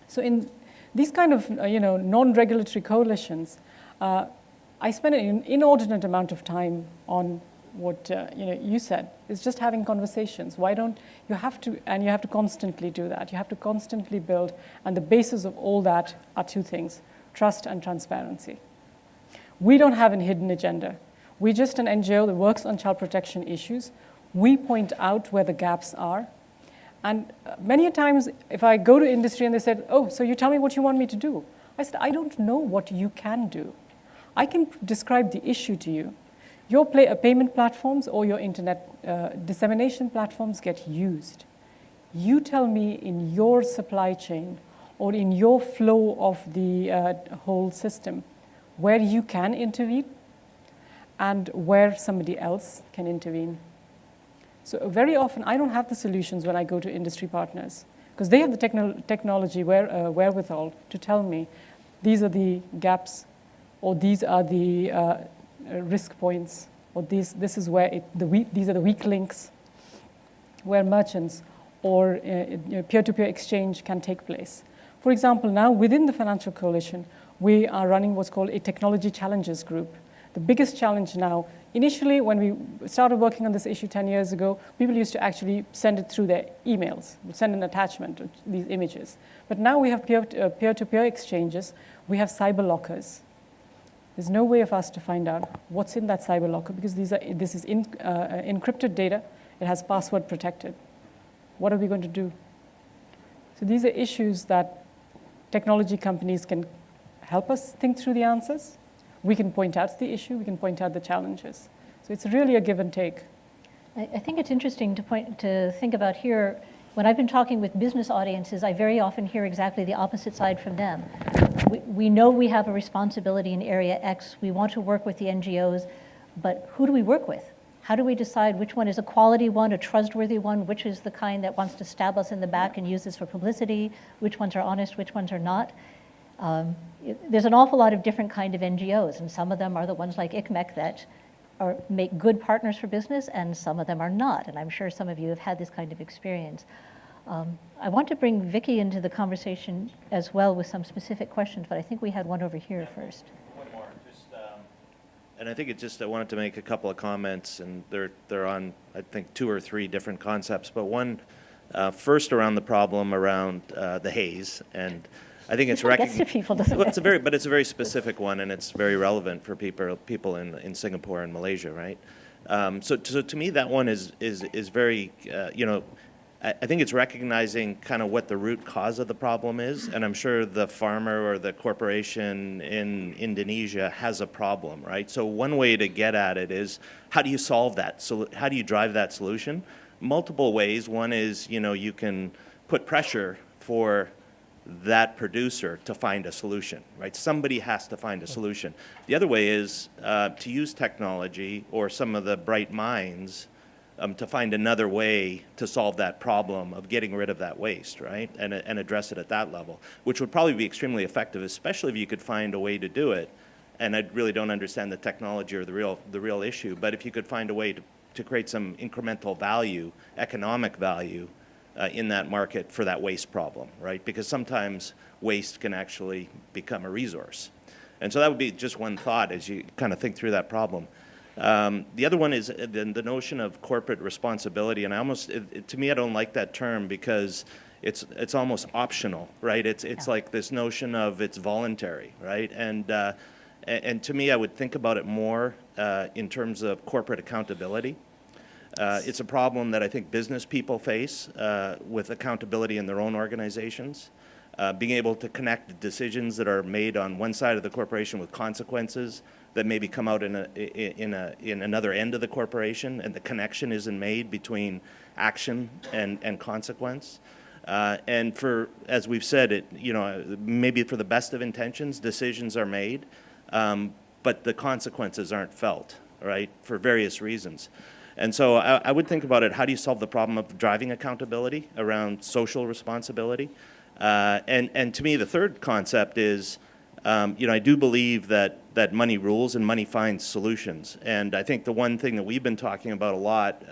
So in these kind of non-regulatory coalitions, I spend an inordinate amount of time on what you said, is just having conversations. Why don't you have to, and you have to constantly do that. You have to constantly build, and the basis of all that are two things, trust and transparency. We don't have a hidden agenda. We're just an NGO that works on child protection issues. We point out where the gaps are. And many a times, if I go to industry and they said, oh, so you tell me what you want me to do. I said, I don't know what you can do. I can describe the issue to you. Your payment platforms or your internet dissemination platforms get used. You tell me in your supply chain or in your flow of the whole system where you can intervene and where somebody else can intervene. So very often, I don't have the solutions when I go to industry partners, because they have the technology wherewithal to tell me these are the gaps, or these are the risk points, or this is where these are the weak links where merchants or peer-to-peer exchange can take place. For example, now within the Financial Coalition, we are running what's called a Technology Challenges Group. The biggest challenge now, initially when we started working on this issue 10 years ago, people used to actually send it through their emails, send an attachment to these images. But now we have peer-to-peer exchanges, we have cyber lockers. There's no way of us to find out what's in that cyber locker, because this is encrypted data, it has password protected. What are we going to do? So these are issues that technology companies can help us think through the answers. We can point out the issue, we can point out the challenges. So it's really a give and take. I think it's interesting to think about here. When I've been talking with business audiences, I very often hear exactly the opposite side from them. We know we have a responsibility in area X. We want to work with the NGOs, but who do we work with? How do we decide which one is a quality one, a trustworthy one, which is the kind that wants to stab us in the back and use this for publicity, which ones are honest, which ones are not? There's an awful lot of different kind of NGOs, and some of them are the ones like ICMEC that make good partners for business, and some of them are not. And I'm sure some of you have had this kind of experience. I want to bring Vicky into the conversation as well with some specific questions, but I think we had one over here first. One more, and I think I wanted to make a couple of comments, and they're on, I think, 2 or 3 different concepts. But one, first around the problem around the haze, and I think it's gets to people, doesn't well, it? it's a very specific one, and it's very relevant for people in Singapore and Malaysia, right? So to me, that one is very, I think it's recognizing kind of what the root cause of the problem is, and I'm sure the farmer or the corporation in Indonesia has a problem, right? So one way to get at it is, how do you solve that? So how do you drive that solution? Multiple ways. One is, you can put pressure for that producer to find a solution, right? Somebody has to find a solution. The other way is to use technology or some of the bright minds to find another way to solve that problem of getting rid of that waste, right? And address it at that level, which would probably be extremely effective, especially if you could find a way to do it. And I really don't understand the technology or the real issue, but if you could find a way to create some incremental value, economic value, in that market for that waste problem, right? Because sometimes waste can actually become a resource. And so that would be just one thought as you kind of think through that problem. The other one is the notion of corporate responsibility, and to me, I don't like that term because it's almost optional, right? It's like this notion of it's voluntary, right? And to me, I would think about it more in terms of corporate accountability. It's a problem that I think business people face with accountability in their own organizations, being able to connect decisions that are made on one side of the corporation with consequences that maybe come out in another end of the corporation, and the connection isn't made between action and consequence. And as we've said, maybe for the best of intentions, decisions are made, but the consequences aren't felt, right, for various reasons. And so I would think about it, how do you solve the problem of driving accountability around social responsibility? And to me, the third concept is, I do believe that money rules and money finds solutions. And I think the one thing that we've been talking about a lot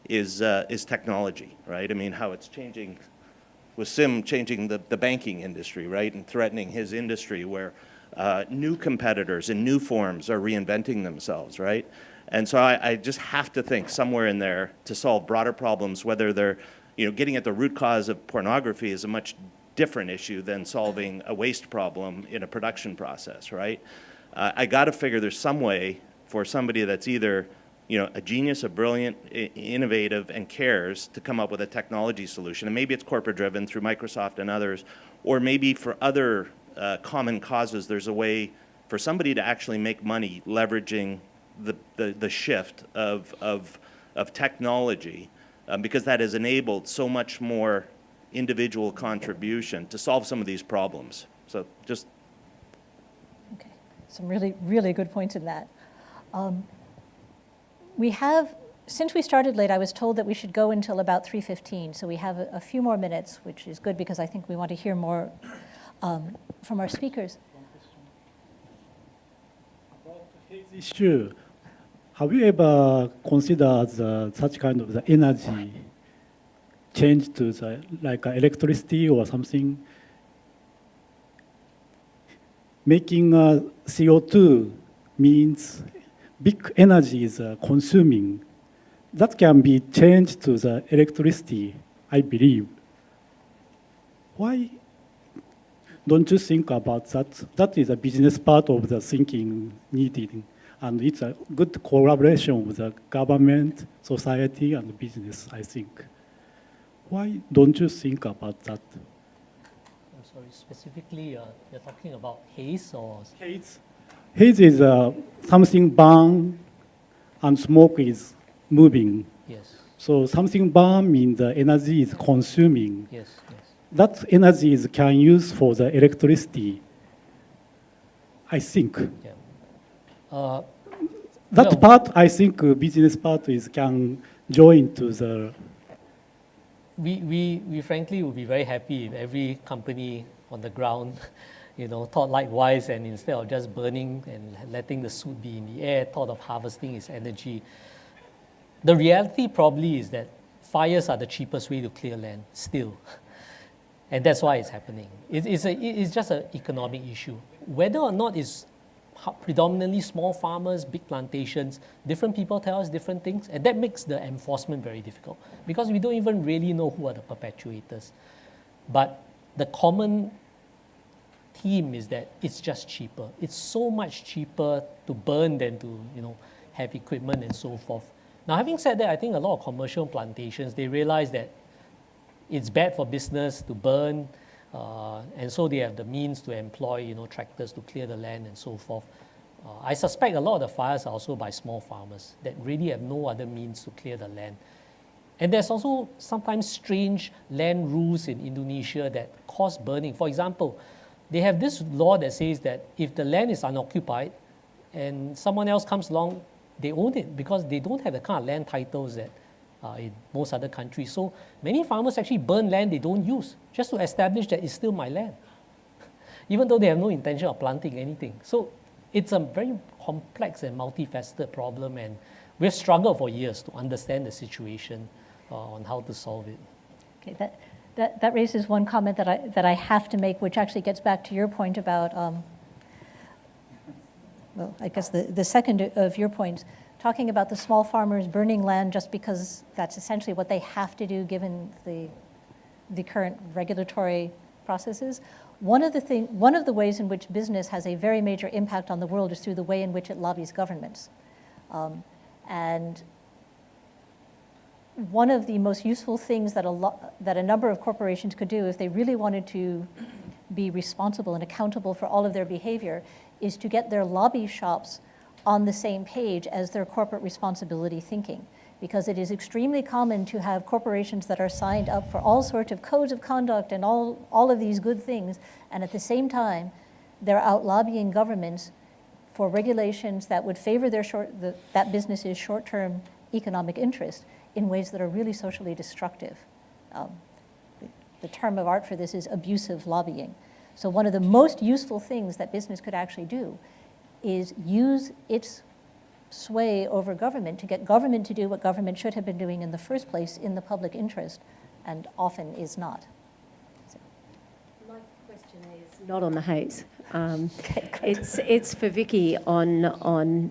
is technology, right? I mean, how it's changing, with Sim changing the banking industry, right, and threatening his industry, where new competitors in new forms are reinventing themselves, right? And so I just have to think somewhere in there to solve broader problems, whether they're, getting at the root cause of pornography is a much different issue than solving a waste problem in a production process, right? I got to figure there's some way for somebody that's either, a genius, a brilliant, innovative, and cares to come up with a technology solution. And maybe it's corporate driven through Microsoft and others, or maybe for other common causes, there's a way for somebody to actually make money leveraging the shift of technology, because that has enabled so much more individual contribution to solve some of these problems. So just... Okay, some really, really good points in that. We have, since we started late, I was told that we should go until about 3:15, so we have a few more minutes, which is good because I think we want to hear more from our speakers. About his issue, have you ever considered such kind of the energy change to the, like electricity or something? Making CO2 means big energy is consuming. That can be changed to the electricity, I believe. Why don't you think about that? That is a business part of the thinking needed. And it's a good collaboration with the government, society, and business, I think. Why don't you think about that? I'm sorry, specifically, you're talking about haze or? Haze. Haze is something burn and smoke is moving. Yes. So something burn means the energy is consuming. Yes, yes. That energy is can use for the electricity, I think. Yeah. That part, I think, business part is can join to the. We frankly would be very happy if every company on the ground, thought likewise, and instead of just burning and letting the soot be in the air, thought of harvesting its energy. The reality probably is that fires are the cheapest way to clear land still, and that's why it's happening. It's just an economic issue. Whether or not it's predominantly small farmers, big plantations, different people tell us different things, and that makes the enforcement very difficult because we don't even really know who are the perpetuators. But the common theme is that it's just cheaper. It's so much cheaper to burn than to have equipment and so forth. Now, having said that, I think a lot of commercial plantations, they realize that it's bad for business to burn, and so they have the means to employ tractors to clear the land and so forth. I suspect a lot of the fires are also by small farmers that really have no other means to clear the land. And there's also sometimes strange land rules in Indonesia that cause burning. For example, they have this law that says that if the land is unoccupied and someone else comes along, they own it because they don't have the kind of land titles that in most other countries. So many farmers actually burn land they don't use just to establish that it's still my land, even though they have no intention of planting anything. So it's a very complex and multifaceted problem, and we've struggled for years to understand the situation on how to solve it. Okay, that raises one comment that I have to make, which actually gets back to your point about, well, I guess the second of your points, talking about the small farmers burning land just because that's essentially what they have to do given the current regulatory processes. One of the ways in which business has a very major impact on the world is through the way in which it lobbies governments. And one of the most useful things that a number of corporations could do if they really wanted to be responsible and accountable for all of their behavior is to get their lobby shops on the same page as their corporate responsibility thinking. Because it is extremely common to have corporations that are signed up for all sorts of codes of conduct and all of these good things, and at the same time, they're out lobbying governments for regulations that would favor that business's short-term economic interest in ways that are really socially destructive. The term of art for this is abusive lobbying. So one of the most useful things that business could actually do is use its sway over government to get government to do what government should have been doing in the first place in the public interest, and often is not. So. My question is not on the haze. It's for Vicky on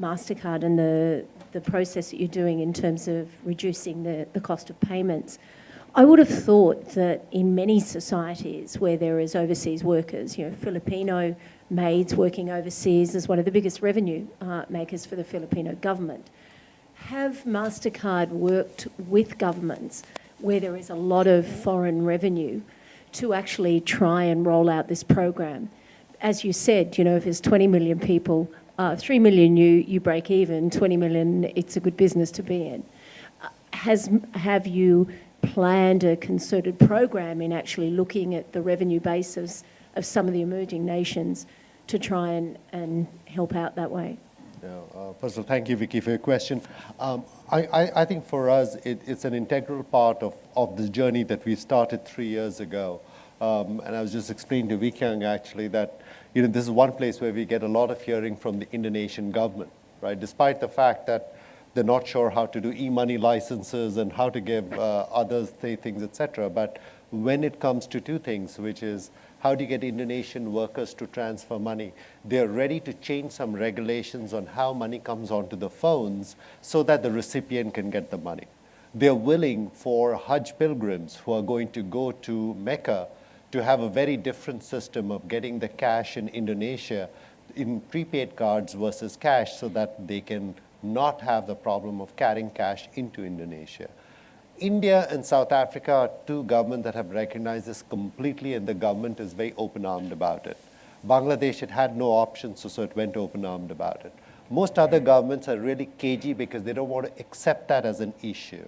MasterCard and the process that you're doing in terms of reducing the cost of payments. I would have thought that in many societies where there is overseas workers, Filipino maids working overseas is one of the biggest revenue makers for the Filipino government. Have MasterCard worked with governments where there is a lot of foreign revenue to actually try and roll out this program? As you said, if there's 20 million people, 3 million you break even, 20 million it's a good business to be in. Have you planned a concerted program in actually looking at the revenue bases of some of the emerging nations to try and help out that way? First of all, thank you, Vicky, for your question. I think for us, it's an integral part of the journey that we started 3 years ago. And I was just explaining to Vicky actually that this is one place where we get a lot of hearing from the Indonesian government, right? Despite the fact that they're not sure how to do e-money licenses and how to give others things, etc. But when it comes to two things, which is how do you get Indonesian workers to transfer money, they're ready to change some regulations on how money comes onto the phones so that the recipient can get the money. They're willing for Hajj pilgrims who are going to go to Mecca to have a very different system of getting the cash in Indonesia in prepaid cards versus cash so that they can not have the problem of carrying cash into Indonesia. India and South Africa are two governments that have recognized this completely, and the government is very open-armed about it. Bangladesh, it had no options, so it went open-armed about it. Most other governments are really cagey because they don't want to accept that as an issue,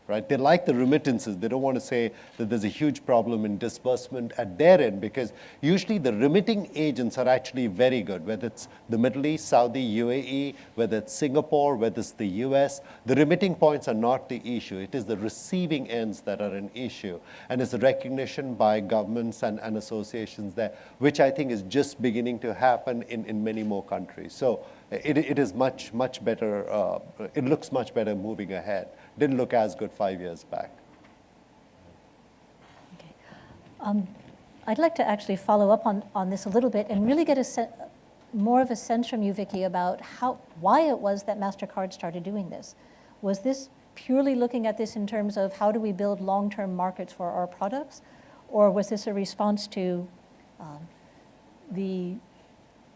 right? They like the remittances. They don't want to say that there's a huge problem in disbursement at their end, because usually the remitting agents are actually very good, whether it's the Middle East, Saudi, UAE, whether it's Singapore, whether it's the US. The remitting points are not the issue. It is the receiving ends that are an issue. And it's the recognition by governments and associations there, which I think is just beginning to happen in many more countries. So it is much better. It looks much better moving ahead. Didn't look as good 5 years back. Okay. I'd like to actually follow up on this a little bit and really get more of a sense from you, Vicky, about why it was that MasterCard started doing this. Was this purely looking at this in terms of how do we build long-term markets for our products, or was this a response to the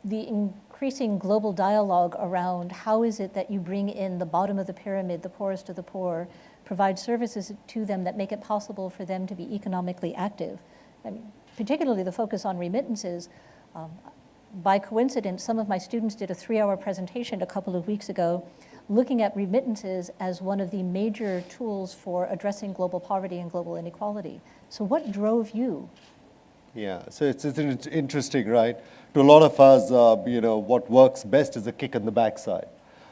increasing global dialogue around how is it that you bring in the bottom of the pyramid, the poorest of the poor, provide services to them that make it possible for them to be economically active? I mean, particularly the focus on remittances. By coincidence, some of my students did a 3-hour presentation a couple of weeks ago looking at remittances as one of the major tools for addressing global poverty and global inequality. So what drove you? Yeah, so it's interesting, right? To a lot of us, what works best is a kick in the backside.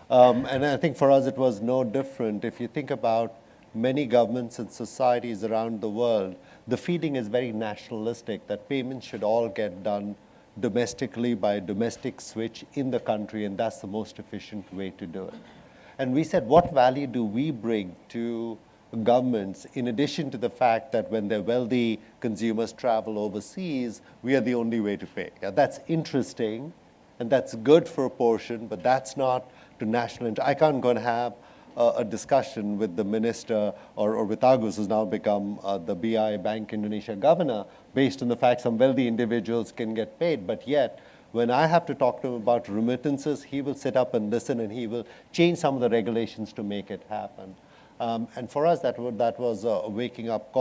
And I think for us it was no different. If you think about many governments and societies around the world, the feeling is very nationalistic, that payments should all get done domestically by a domestic switch in the country, and that's the most efficient way to do it. And we said, what value do we bring to governments, in addition to the fact that when their wealthy consumers travel overseas, we are the only way to pay? Yeah, that's interesting, and that's good for a portion, but that's not to national interest. I can't go and have a discussion with the minister or with Agus, who's now become the BI Bank Indonesia governor, based on the fact some wealthy individuals can get paid, but yet when I have to talk to him about remittances, he will sit up and listen, and he will change some of the regulations to make it happen. And for us, that was a wake-up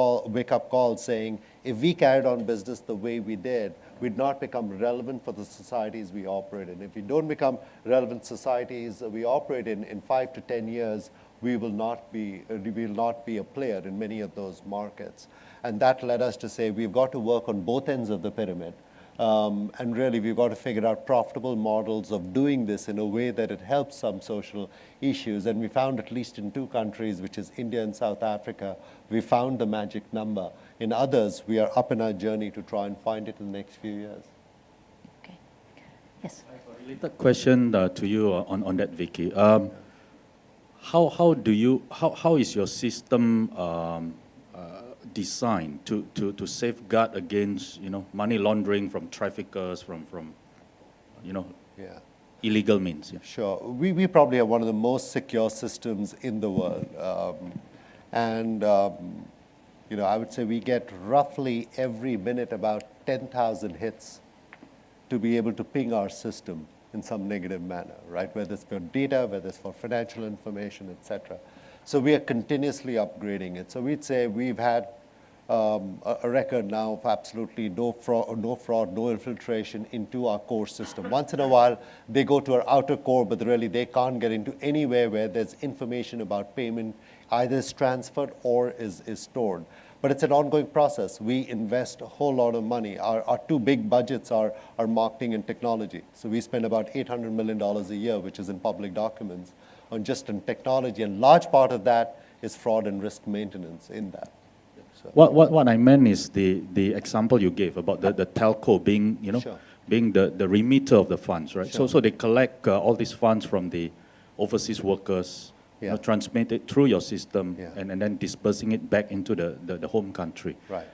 call saying, if we carried on business the way we did, we'd not become relevant for the societies we operate in. If we don't become relevant societies we operate in 5 to 10 years, we will not be a player in many of those markets. And that led us to say we've got to work on both ends of the pyramid. And really, we've got to figure out profitable models of doing this in a way that it helps some social issues. And we found, at least in 2 countries, which is India and South Africa, we found the magic number. In others, we are up in our journey to try and find it in the next few years. Okay. Yes. Related question to you on that, Vicky. How is your system designed to safeguard against money laundering from traffickers, from illegal means? Yeah. Sure. We probably have one of the most secure systems in the world. I would say we get roughly every minute about 10,000 hits to be able to ping our system in some negative manner, right? Whether it's for data, whether it's for financial information, et cetera. So we are continuously upgrading it. So we'd say we've had a record now of absolutely no fraud, no infiltration into our core system. Once in a while, they go to our outer core, but really they can't get into anywhere where there's information about payment either is transferred or is stored. But it's an ongoing process. We invest a whole lot of money. Our 2 big budgets are marketing and technology. So we spend about $800 million a year, which is in public documents, on technology. And large part of that is fraud and risk maintenance in that. So. What I meant is the example you gave about the telco being, Sure. being the remitter of the funds, right? Sure. So they collect all these funds from the overseas workers, transmit it through your system, and then dispersing it back into the home country. Right.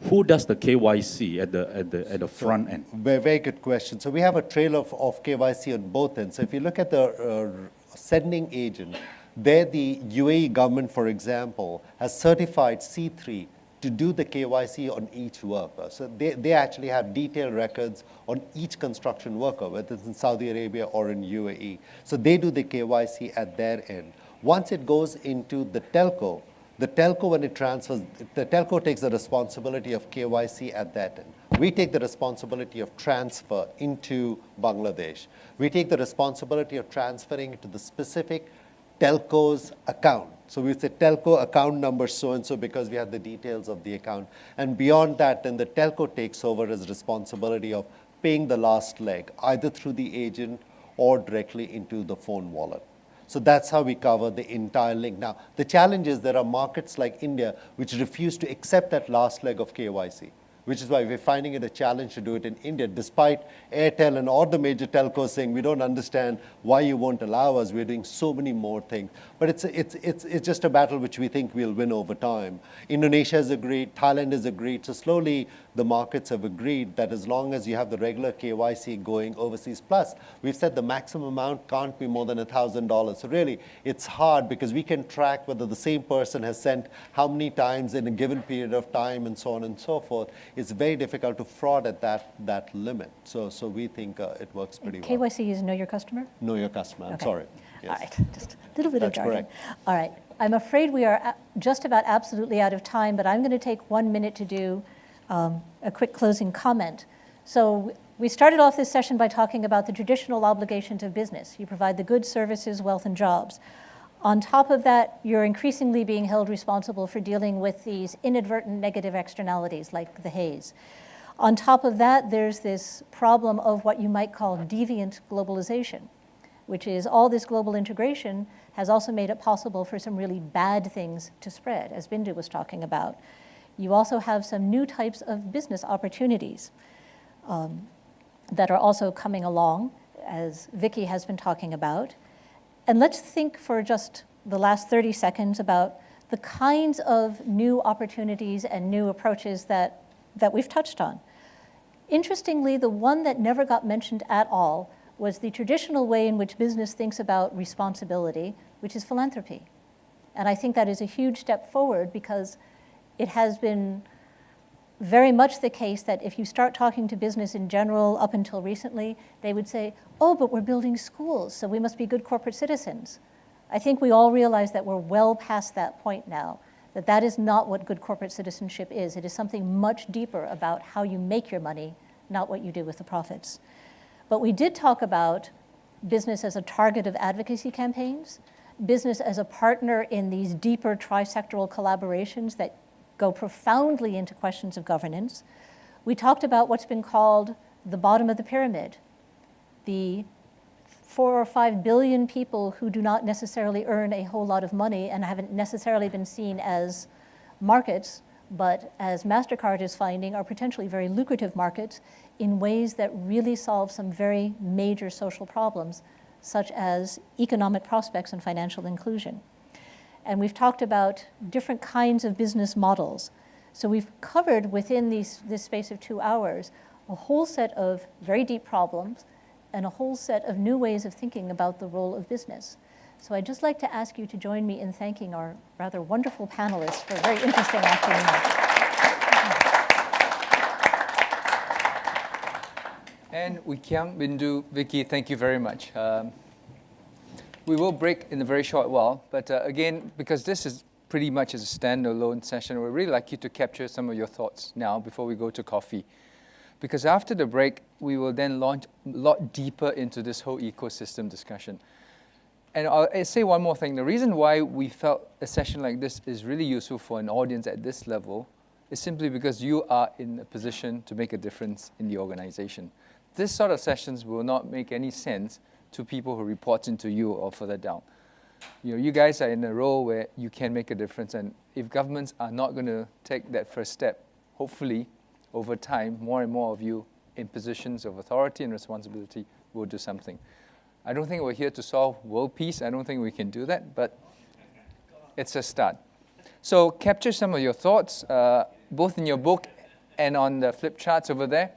Who does the KYC at the front end? Very good question. So we have a trail of KYC on both ends. So if you look at the sending agent, there the UAE government, for example, has certified C3 to do the KYC on each worker. So they actually have detailed records on each construction worker, whether it's in Saudi Arabia or in UAE. So they do the KYC at their end. Once it goes into the telco, when it transfers, the telco takes the responsibility of KYC at that end. We take the responsibility of transfer into Bangladesh. We take the responsibility of transferring it to the specific telco's account. So we say telco account number so-and-so because we have the details of the account. And beyond that, then the telco takes over as responsibility of paying the last leg, either through the agent or directly into the phone wallet. So that's how we cover the entire link. Now, the challenge is there are markets like India which refuse to accept that last leg of KYC, which is why we're finding it a challenge to do it in India, despite Airtel and all the major telcos saying, we don't understand why you won't allow us, we're doing so many more things. But it's just a battle which we think we'll win over time. Indonesia has agreed, Thailand has agreed, so slowly the markets have agreed that as long as you have the regular KYC going overseas, plus we've said the maximum amount can't be more than $1,000. So really, it's hard because we can track whether the same person has sent how many times in a given period of time and so on and so forth. It's very difficult to fraud at that limit. So we think it works pretty well. KYC is know your customer? Know your customer, I'm Okay. sorry. All right, just a little bit of That's jargon. correct. All right, I'm afraid we are just about absolutely out of time, but I'm going to take 1 minute to do a quick closing comment. So we started off this session by talking about the traditional obligations of business. You provide the goods, services, wealth, and jobs. On top of that, you're increasingly being held responsible for dealing with these inadvertent negative externalities like the haze. On top of that, there's this problem of what you might call deviant globalization, which is all this global integration has also made it possible for some really bad things to spread, as Bindu was talking about. You also have some new types of business opportunities that are also coming along, as Vicky has been talking about. And let's think for just the last 30 seconds about the kinds of new opportunities and new approaches that we've touched on. Interestingly, the one that never got mentioned at all was the traditional way in which business thinks about responsibility, which is philanthropy. And I think that is a huge step forward because it has been very much the case that if you start talking to business in general up until recently, they would say, oh, but we're building schools, so we must be good corporate citizens. I think we all realize that we're well past that point now, that that is not what good corporate citizenship is. It is something much deeper about how you make your money, not what you do with the profits. But we did talk about business as a target of advocacy campaigns, business as a partner in these deeper trisectoral collaborations that go profoundly into questions of governance. We talked about what's been called the bottom of the pyramid, the 4 or 5 billion people who do not necessarily earn a whole lot of money and haven't necessarily been seen as markets, but as MasterCard is finding, are potentially very lucrative markets in ways that really solve some very major social problems, such as economic prospects and financial inclusion. And we've talked about different kinds of business models. So we've covered within this space of 2 hours a whole set of very deep problems and a whole set of new ways of thinking about the role of business. So I'd just like to ask you to join me in thanking our rather wonderful panelists for a very interesting afternoon. And Wikiam, Bindu, Vicky, thank you very much. We will break in a very short while, but again, because this is pretty much as a standalone session, we'd really like you to capture some of your thoughts now before we go to coffee. Because after the break, we will then launch a lot deeper into this whole ecosystem discussion. And I'll say one more thing. The reason why we felt a session like this is really useful for an audience at this level is simply because you are in a position to make a difference in the organization. This sort of sessions will not make any sense to people who report into you or further down. You guys are in a role where you can make a difference, and if governments are not going to take that first step, hopefully, over time, more and more of you in positions of authority and responsibility will do something. I don't think we're here to solve world peace. I don't think we can do that, but it's a start. So capture some of your thoughts, both in your book and on the flip charts over there.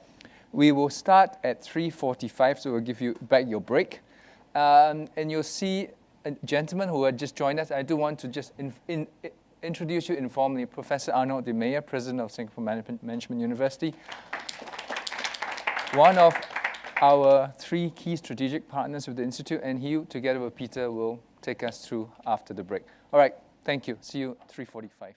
We will start at 3:45, so we'll give you back your break. And you'll see a gentleman who had just joined us. I do want to just introduce you informally, Professor Arnold de Meyer, President of Singapore Management University, one of our 3 key strategic partners with the Institute, and he, together with Peter, will take us through after the break. All right, thank you. See you 3:45.